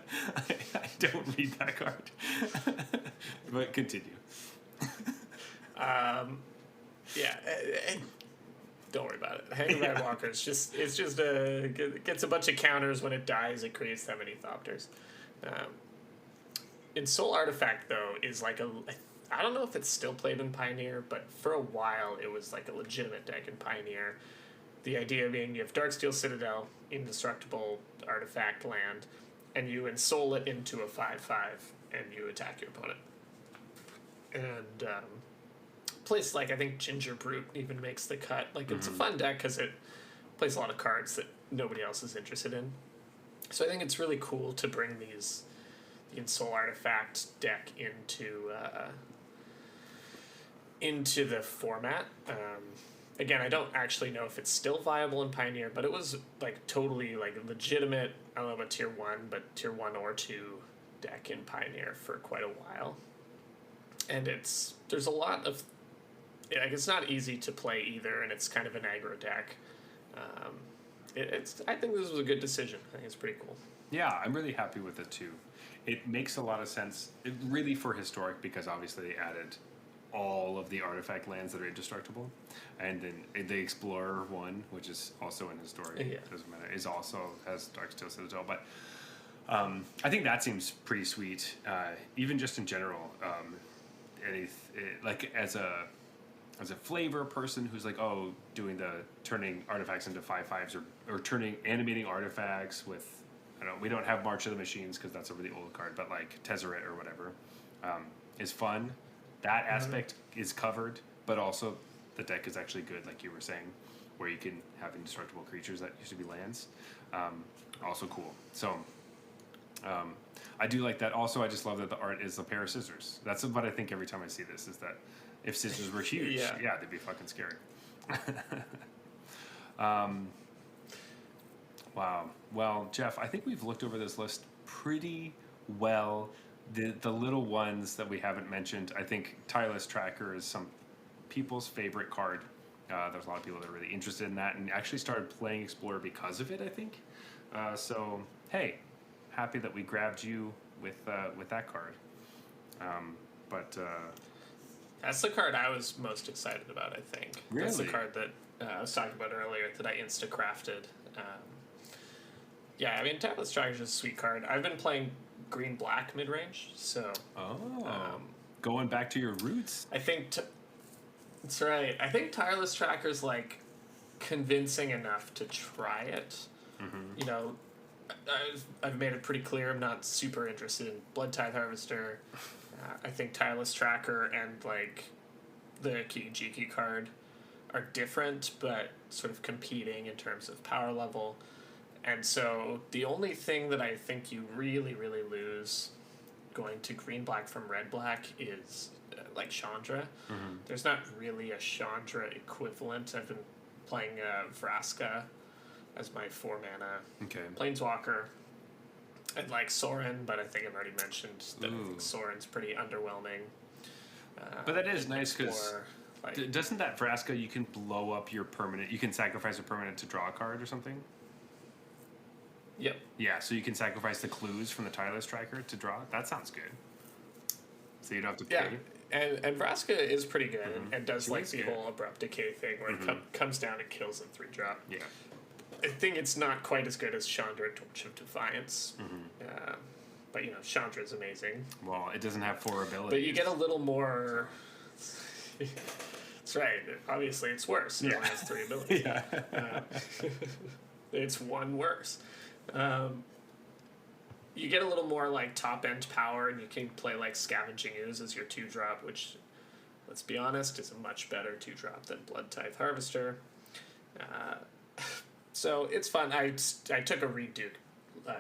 I don't read that card. But continue. Yeah, don't worry about it. Hangerback Walker is just gets a bunch of counters when it dies. It creates that many Thopters. Ensoul Artifact though is like I don't know if it's still played in Pioneer, but for a while it was like a legitimate deck in Pioneer. The idea being you have Darksteel Citadel, indestructible artifact land, and you ensoul it into a 5/5, and you attack your opponent. And places like I think Ginger Brute even makes the cut. Like it's a fun deck because it plays a lot of cards that nobody else is interested in. So I think it's really cool to bring the Ensoul Artifact deck into the format. Again, I don't actually know if it's still viable in Pioneer, but it was like totally like legitimate. I don't know about tier 1, but tier 1 or 2 deck in Pioneer for quite a while. And there's a lot of, like, it's not easy to play either, and it's kind of an aggro deck. I think this was a good decision. I think it's pretty cool. Yeah, I'm really happy with it too. It makes a lot of sense, really for Historic, because obviously they added all of the artifact lands that are indestructible, and then the Explorer one, which is also in Historic, doesn't matter, is also has Darksteel Citadel. But I think that seems pretty sweet, even just in general. Like as a flavor person who's like, doing the turning artifacts into 5/5s or animating artifacts with, we don't have March of the Machines because that's a really old card, but like Tezzeret or whatever is fun. That aspect is covered, but also the deck is actually good, like you were saying, where you can have indestructible creatures that used to be lands. Also cool. So I do like that. Also, I just love that the art is a pair of scissors. That's what I think every time I see this, is that if scissors were huge, yeah they'd be fucking scary. Wow. Well, Jeff, I think we've looked over this list pretty well. The little ones that we haven't mentioned, I think Tireless Tracker is some people's favorite card. There's a lot of people that are really interested in that and actually started playing Explorer because of it, I think. So, hey, happy that we grabbed you with that card. That's the card I was most excited about, I think. Really? That's the card that I was talking about earlier that I insta-crafted. Yeah, I mean, Tireless Tracker is a sweet card. I've been playing green-black mid-range, so... going back to your roots. I think... That's right. I think Tireless Tracker's, like, convincing enough to try it. You know, I've made it pretty clear I'm not super interested in Blood Tithe Harvester. I think Tireless Tracker and, like, the Kijiki card are different, but sort of competing in terms of power level. And so the only thing that I think you really, really lose going to green-black from red-black is, like, Chandra. There's not really a Chandra equivalent. I've been playing Vraska as my 4-mana Planeswalker. I'd like Sorin, but I think I've already mentioned that I think Sorin's pretty underwhelming. But that is nice because doesn't that Vraska, you can blow up your permanent, you can sacrifice a permanent to draw a card or something? Yep. Yeah, so you can sacrifice the clues from the Tireless Tracker to draw. That sounds good. So you don't have to pay. Yeah, and Vraska is pretty good and does like the whole abrupt decay thing where it comes down and kills in 3-drop. Yeah. I think it's not quite as good as Chandra Torch of Defiance. But, you know, Chandra is amazing. Well, it doesn't have 4 abilities. But you get a little more... That's right. Obviously, it's worse. It only has 3 abilities. Yeah. It's one worse. You get a little more like top end power, and you can play like Scavenging Ooze as your 2-drop, which, let's be honest, is a much better 2-drop than Blood Tithe Harvester. So it's fun. I took a Reed Duke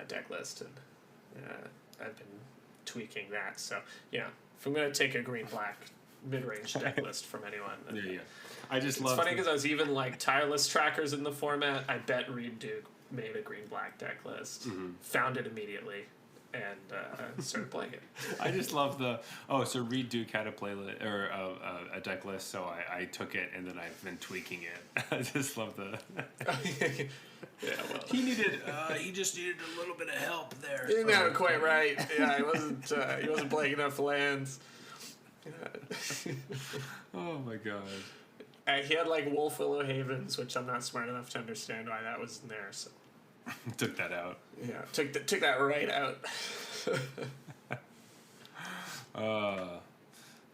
deck list, and I've been tweaking that. So yeah, if I'm gonna take a green-black mid-range deck list from anyone, Yeah. I just it's love. funny because I was even like tireless trackers in the format. I bet Reed Duke made a green-black deck list, found it immediately, and started playing it. I just love so Reed Duke had a playlist or a deck list, so I took it and then I've been tweaking it. I just love the. Yeah, well, He just needed a little bit of help there. you're not quite right. Yeah, he wasn't playing enough lands. Oh my god. He had like Wolf Willow Havens, which I'm not smart enough to understand why that was in there. So Took that out. yeah, took that right out.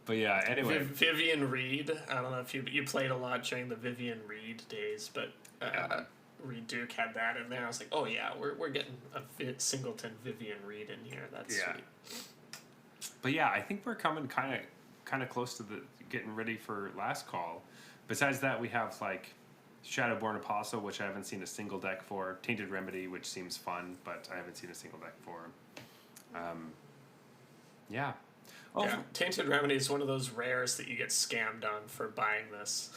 But yeah, anyway. Vivian Reed. I don't know if you played a lot during the Vivian Reed days, but Reed Duke had that in there. I was like, oh yeah, we're getting a singleton Vivian Reed in here. That's sweet. But yeah, I think we're coming kind of close to getting ready for last call. Besides that, we have like Shadowborn Apostle, which I haven't seen a single deck for. Tainted Remedy, which seems fun, but I haven't seen a single deck for. Yeah. Oh, yeah. Tainted Remedy is one of those rares that you get scammed on for buying this.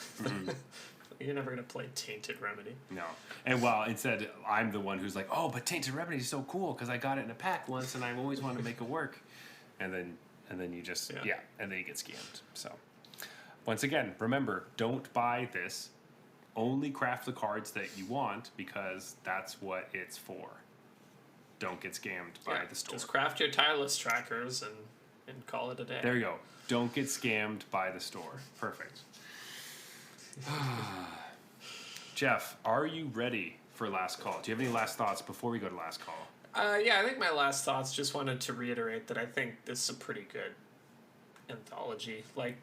You're never going to play Tainted Remedy. No. And well, instead, I'm the one who's like, oh, but Tainted Remedy is so cool because I got it in a pack once and I always wanted to make it work. And then you just, and then you get scammed. So, once again, remember, don't buy this. Only craft the cards that you want because that's what it's for. Don't get scammed by the store. Just craft your tireless trackers and call it a day. There you go. Don't get scammed by the store. Perfect. Jeff, are you ready for last call? Do you have any last thoughts before we go to last call? Yeah, I think my last thoughts, just wanted to reiterate that I think this is a pretty good anthology. Like,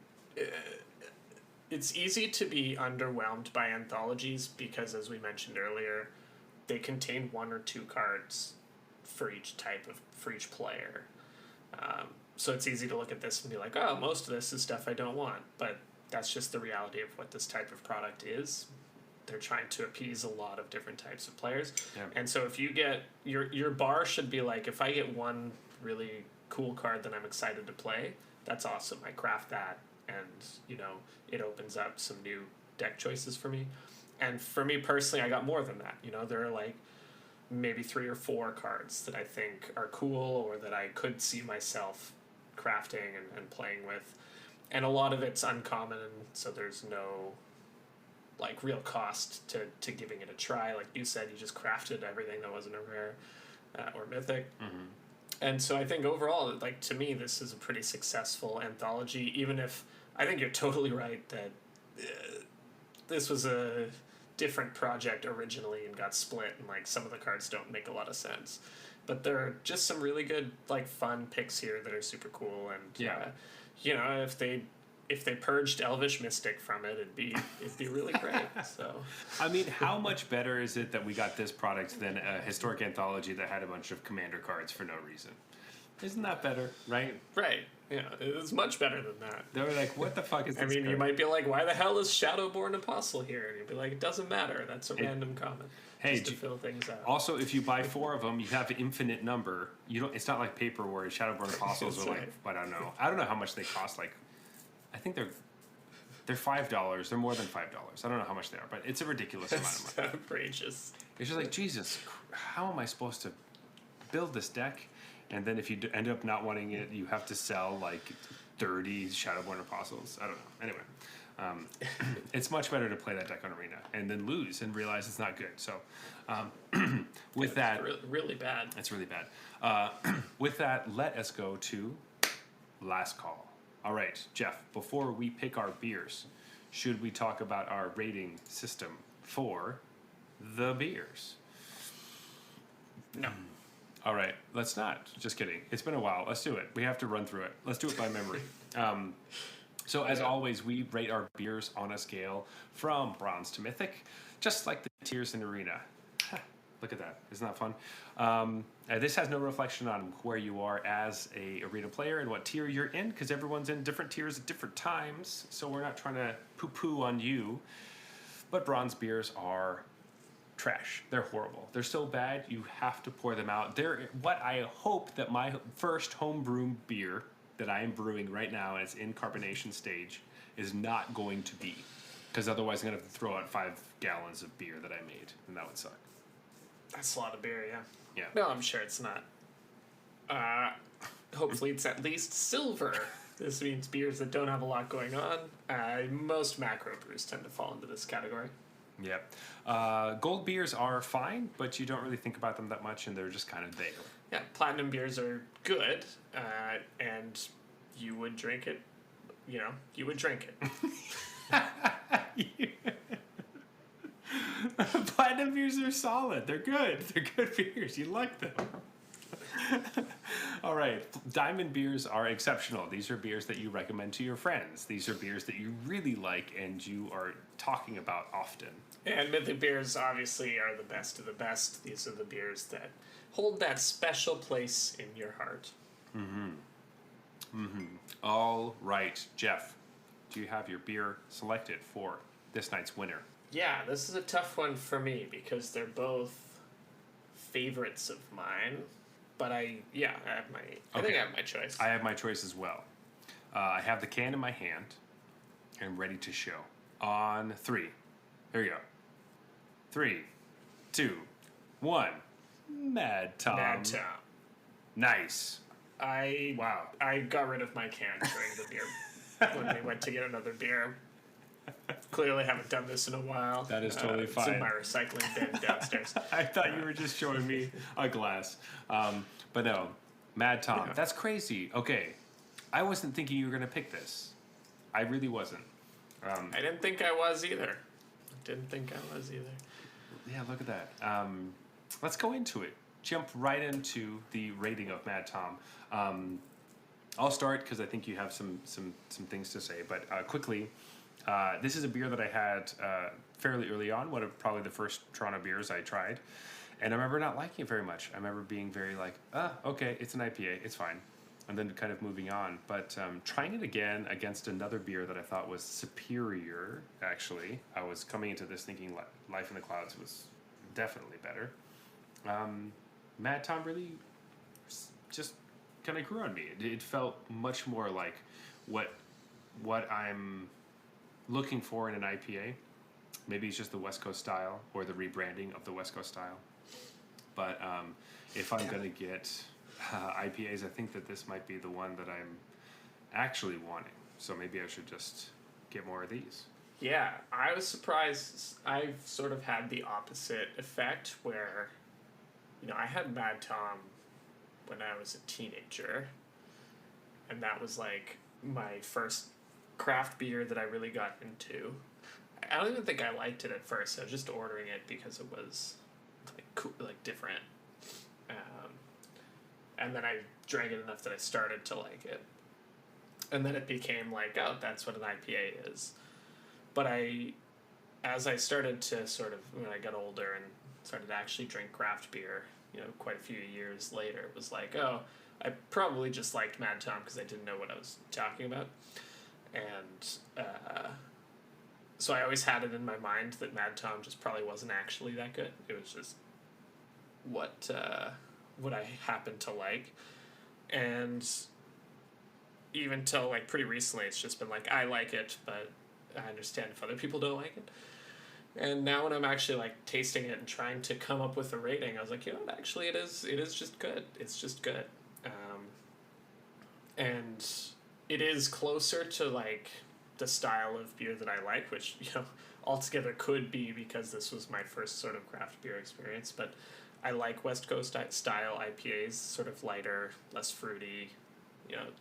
it's easy to be underwhelmed by anthologies because, as we mentioned earlier, they contain 1 or 2 cards for each player. So it's easy to look at this and be like, oh, most of this is stuff I don't want. But that's just the reality of what this type of product is. They're trying to appease a lot of different types of players. Yeah. And so if you get, your bar should be like, if I get one really cool card that I'm excited to play, that's awesome. I craft that and, it opens up some new deck choices for me. And for me personally, I got more than that. There are like maybe 3 or 4 cards that I think are cool or that I could see myself crafting and playing with. And a lot of it's uncommon, so there's no like real cost to giving it a try. Like you said, you just crafted everything that wasn't a rare or mythic. Mm-hmm. And so I think overall, like to me, this is a pretty successful anthology, even if I think you're totally right that this was a different project originally and got split, and like some of the cards don't make a lot of sense. But there are just some really good, like, fun picks here that are super cool, and if they purged Elvish Mystic from it, it'd be really great. So, I mean, how much better is it that we got this product than a historic anthology that had a bunch of commander cards for no reason? Isn't that better, right? Right. Yeah, it's much better than that. They were like, what the fuck is this? I mean, you might be like, why the hell is Shadowborn Apostle here? And you'd be like, it doesn't matter. That's a random comment. Hey, just to fill things out. Also, if you buy 4 of them, you have an infinite number. You don't. It's not like paper where Shadowborn Apostles are like, I don't know. I don't know how much they cost. Like, I think they're $5. They're more than $5. I don't know how much they are, but it's a ridiculous amount of money. That's outrageous. It's just like, Jesus, how am I supposed to build this deck? And then if you end up not wanting it, you have to sell like 30 Shadowborn Apostles. I don't know. Anyway, it's much better to play that deck on Arena and then lose and realize it's not good. So with that... It's really bad. It's really bad. With that, let us go to last call. All right, Jeff, before we pick our beers, should we talk about our rating system for the beers? No. All right, let's not. Just kidding. It's been a while. Let's do it. We have to run through it. Let's do it by memory. So as Yeah. always, we rate our beers on a scale from bronze to mythic, just like the tiers in Arena. Look at that. Isn't that fun? This has no reflection on where you are as a Arena player and what tier you're in, because everyone's in different tiers at different times. So we're not trying to poo-poo on you. But bronze beers are trash. They're horrible. They're so bad, you have to pour them out. They're what I hope that my first homebrew beer that I am brewing right now, and it's in carbonation stage, is not going to be. Because otherwise I'm going to have to throw out 5 gallons of beer that I made, and that would suck. That's a lot of beer, yeah. Yeah. No, I'm sure it's not. Hopefully it's at least silver. This means beers that don't have a lot going on. Most macro brews tend to fall into this category. Yep. Gold beers are fine, but you don't really think about them that much, and they're just kind of there. Yeah, platinum beers are good, and you would drink it. You know, you would drink it. Platinum beers are solid. They're good. They're good beers. You like them. All right. Diamond beers are exceptional. These are beers that you recommend to your friends. These are beers that you really like and you are talking about often. And mythic beers obviously are the best of the best. These are the beers that hold that special place in your heart. All right, Jeff, do you have your beer selected for this night's winner? Yeah, this is a tough one for me because they're both favorites of mine. But I think I have my choice. I have my choice as well. I have the can in my hand and ready to show. On 3. Here we go. 3, 2, 1. Mad Tom. Mad Tom. Nice. Wow. I got rid of my can during the beer when we went to get another beer. Clearly haven't done this in a while. That is totally It's fine. in my recycling bin downstairs. I thought you were just showing me a glass. But no, Mad Tom. Yeah. That's crazy. Okay. I wasn't thinking you were going to pick this. I really wasn't. I didn't think I was either. Yeah, look at that. Let's go into it. Jump right into the rating of Mad Tom. I'll start because I think you have some things to say. But quickly, this is a beer that I had fairly early on. One of probably the first Toronto beers I tried. And I remember not liking it very much. I remember being very like, okay, it's an IPA, it's fine. And then kind of moving on. But trying it again against another beer that I thought was superior, actually. I was coming into this thinking Life in the Clouds was definitely better. Mad Tom really just kind of grew on me. It felt much more like what I'm looking for in an IPA. Maybe it's just the West Coast style or the rebranding of the West Coast style. But if I'm going to get IPAs, I think that this might be the one that I'm actually wanting. So maybe I should just get more of these. Yeah, I was surprised. I've sort of had the opposite effect where, I had Mad Tom when I was a teenager. And that was like my first craft beer that I really got into. I don't even think I liked it at first. I was just ordering it because it was like cool, like different. And then I drank it enough that I started to like it. And then it became like, oh, that's what an IPA is. But as I started to sort of, when I got older and started to actually drink craft beer, quite a few years later, it was like, oh, I probably just liked Mad Tom because I didn't know what I was talking about. And so I always had it in my mind that Mad Tom just probably wasn't actually that good. It was just what I happened to like. And even till like pretty recently, it's just been like, I like it, but I understand if other people don't like it. And now when I'm actually like tasting it and trying to come up with a rating, I was like, actually it is just good. It's just good. And it is closer to like the style of beer that I like, which, altogether could be because this was my first sort of craft beer experience, but I like West Coast style IPAs, sort of lighter, less fruity,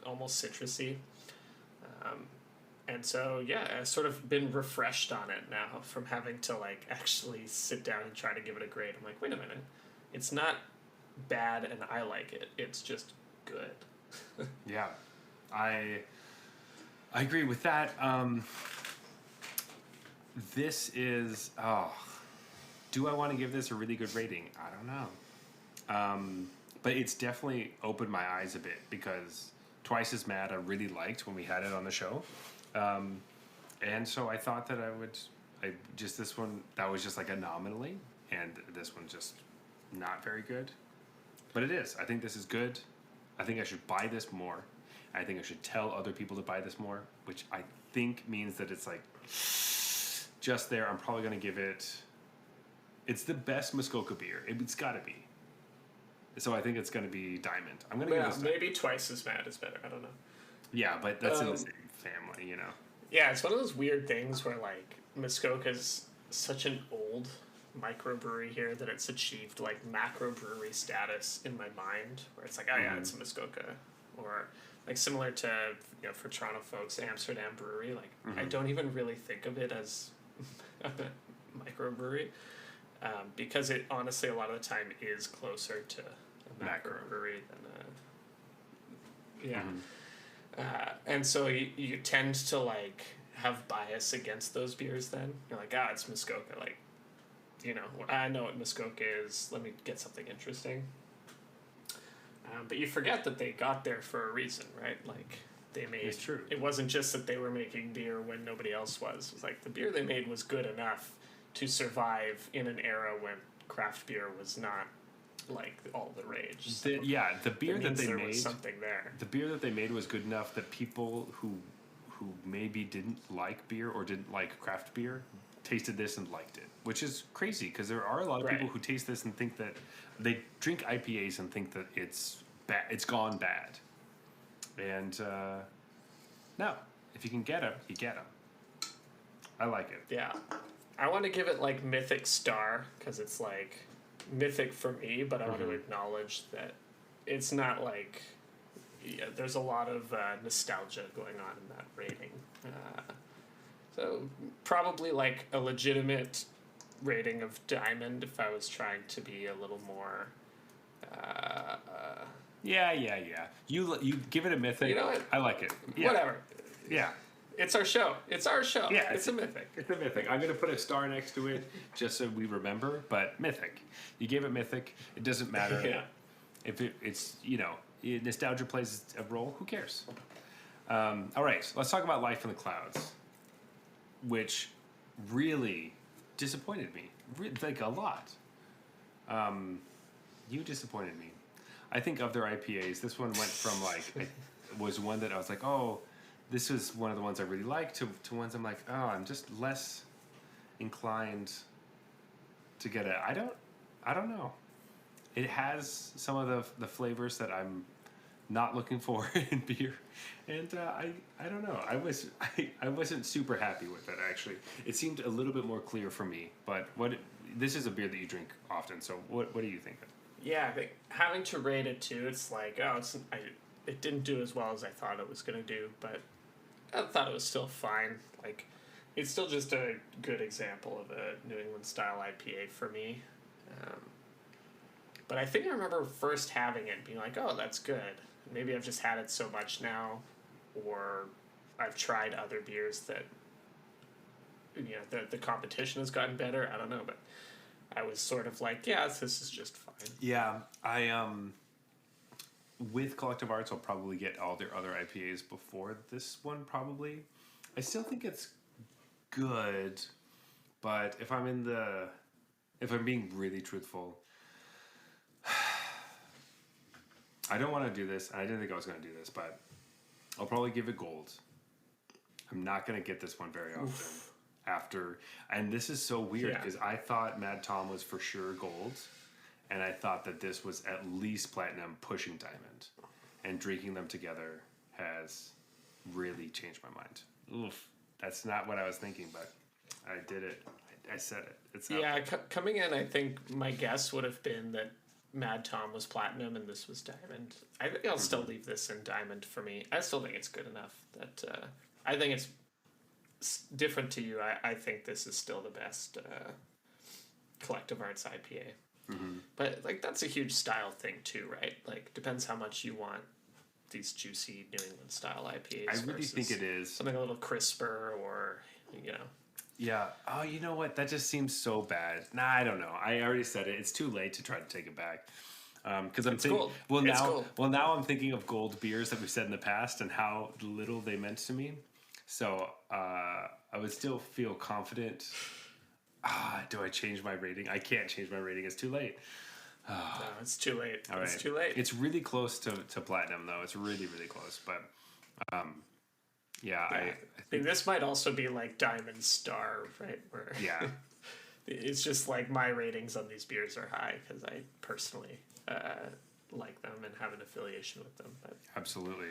almost citrusy. And so, I've sort of been refreshed on it now from having to like actually sit down and try to give it a grade. I'm like, wait a minute, it's not bad and I like it. It's just good. Yeah. I I agree with that. This is, do I want to give this a really good rating? I don't know. But it's definitely opened my eyes a bit because Twice as Mad I really liked when we had it on the show. And so I thought that this one, that was just like a nominally, and this one's just not very good. But it is. I think this is good. I think I should buy this more. I think I should tell other people to buy this more, which I think means that it's like just there. I'm probably going to give it. It's the best Muskoka beer. It's got to be. So I think it's going to be Diamond. I'm going to give this. Maybe Twice as Mad is better. I don't know. Yeah, but that's in the same family, you know. Yeah, it's one of those weird things where like Muskoka's such an old microbrewery here that it's achieved like macro brewery status in my mind, where it's like, oh yeah, it's a Muskoka, or like similar to, you know, for Toronto folks, Amsterdam Brewery. Like I don't even really think of it as a microbrewery, because it honestly a lot of the time is closer to a macro brewery than and so you tend to like have bias against those beers. Then you're like, it's Muskoka, like, you know, I know what Muskoka is, let me get something interesting. But you forget that they got there for a reason, right? Like, they made... It's true. It wasn't just that they were making beer when nobody else was. It was like, the beer they made was good enough to survive in an era when craft beer was not, like, all the rage. So the beer that they made... was something there. The beer that they made was good enough that people who maybe didn't like beer or didn't like craft beer tasted this and liked it, which is crazy because there are a lot of people who taste this and think that they drink IPAs and think that it's bad, it's gone bad. And no, if you can get them, you get them. I like it. Yeah, I want to give it like Mythic Star because it's like mythic for me, but I want to acknowledge that it's not like, there's a lot of nostalgia going on in that rating. So probably like a legitimate rating of Diamond if I was trying to be a little more. Yeah. You give it a Mythic. You know what? I like it. Yeah. Whatever. Yeah. It's our show. It's our show. Yeah, it's a Mythic. It's a Mythic. I'm going to put a star next to it just so we remember, but Mythic. You gave it Mythic. It doesn't matter. Yeah. If it's, you know, nostalgia plays a role, who cares? All right, let's talk about Life in the Clouds, which really disappointed me, like a lot. You disappointed me. I think of their IPAs, this one went from like, was one that I was like, oh, this was one of the ones I really liked, to ones I'm like, oh, I'm just less inclined to get it. I don't know. It has some of the flavors that I'm not looking for in beer, and I don't know. I wasn't super happy with it actually. It seemed a little bit more clear for me. But this is a beer that you drink often. So what do you think of it? Yeah, I think having to rate it too, it's like, it didn't do as well as I thought it was gonna do, but I thought it was still fine. Like, it's still just a good example of a New England style IPA for me. But I think I remember first having it and being like, oh, that's good. Maybe I've just had it so much now, or I've tried other beers that, you know, the competition has gotten better. I don't know, but I was sort of like, yeah, this is just fine. Yeah, I with Collective Arts, I'll probably get all their other IPAs before this one. Probably, I still think it's good, but if I'm being really truthful, I don't want to do this. I didn't think I was going to do this, but I'll probably give it gold. I'm not going to get this one very often. After, and this is so weird because I thought Mad Tom was for sure gold, and I thought that this was at least platinum pushing diamond, and drinking them together has really changed my mind. Oof, that's not what I was thinking, but I did it. I said it. It's coming in, I think my guess would have been that Mad Tom was platinum and this was diamond. I think I'll still leave this in diamond for me. I still think it's good enough that I think it's different to you. I think this is still the best Collective Arts IPA. But like that's a huge style thing too, right? Like depends how much you want these juicy New England style IPAs. I really think it is. Something a little crisper or, Yeah. Oh, you know what? That just seems so bad. Nah, I don't know. I already said it. It's too late to try to take it back. Because I'm thinking, gold. well It's now, gold. well now I'm thinking of gold beers that we've said in the past and how little they meant to me. So I would still feel confident. Do I change my rating? I can't change my rating. It's too late. No, it's too late. All It's right. too late. It's really close to platinum though. It's really really close. But I think this might also be like Diamond Star, right? Where yeah. it's just like my ratings on these beers are high because I personally like them and have an affiliation with them. But Absolutely.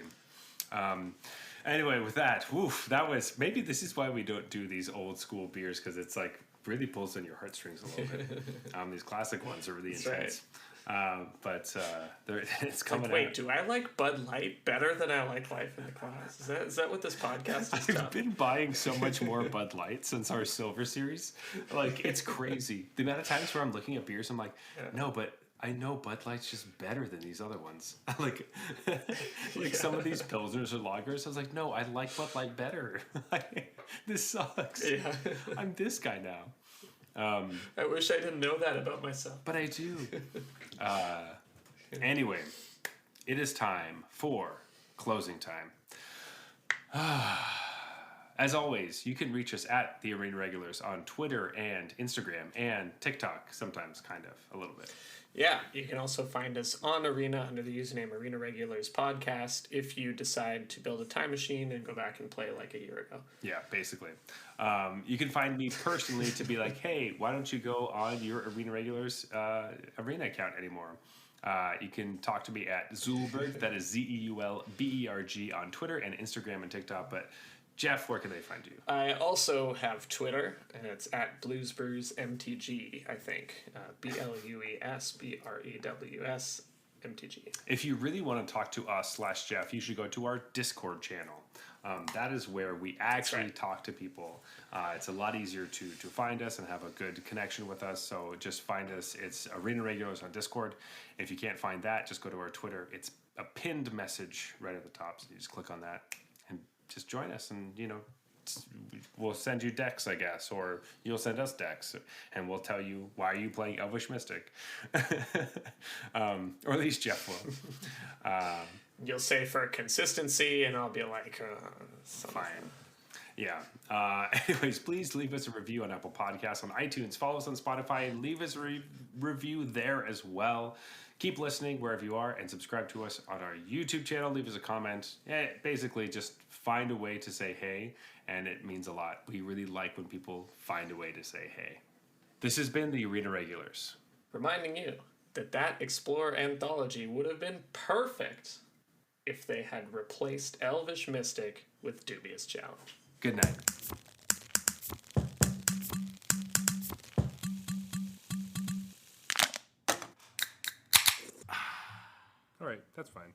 Anyway, with that, that was maybe this is why we don't do these old school beers because it's like really pulls on your heartstrings a little bit. These classic ones are really That's intense. But it's coming wait, out. do I like Bud Light better than I like Life in the Class? Is that what this podcast is I've about? been buying so much more Bud Light since our Silver series. Like, it's crazy. The amount of times where I'm looking at beers, I'm like, no, but I know Bud Light's just better than these other ones. Like some of these Pilsners or lagers, I was like, no, I like Bud Light better. This sucks. Yeah. I'm this guy now. I wish I didn't know that about myself. But I do. Anyway, it is time for closing time. As always, you can reach us at the Arena Regulars on Twitter and Instagram and TikTok, sometimes, kind of, a little bit. Yeah, you can also find us on Arena under the username Arena Regulars Podcast if you decide to build a time machine and go back and play like a year ago. Yeah, basically. You can find me personally to be like, hey, why don't you go on your Arena Regulars Arena account anymore? You can talk to me at Zulberg, that is Zeulberg on Twitter and Instagram and TikTok. But Jeff, where can they find you? I also have Twitter, and it's at BluesBrewsMTG, I think. BluesBrewsMTG. If you really want to talk to us / Jeff, you should go to our Discord channel. That is where we actually talk to people. It's a lot easier to find us and have a good connection with us. So just find us. It's Arena Regulars on Discord. If you can't find that, just go to our Twitter. It's a pinned message right at the top. So you just click on that and just join us. And, we'll send you decks, I guess, or you'll send us decks, and we'll tell you why are you playing Elvish Mystic, or at least Jeff will. You'll say for consistency, and I'll be like, Fine. Yeah. Anyways, please leave us a review on Apple Podcasts, on iTunes, follow us on Spotify, and leave us a review there as well. Keep listening wherever you are, and subscribe to us on our YouTube channel. Leave us a comment. Basically, just find a way to say hey, and it means a lot. We really like when people find a way to say hey. This has been the Arena Regulars. reminding you that Explorer Anthology would have been perfect if they had replaced Elvish Mystic with Dubious Challenge. Good night. All right, that's fine.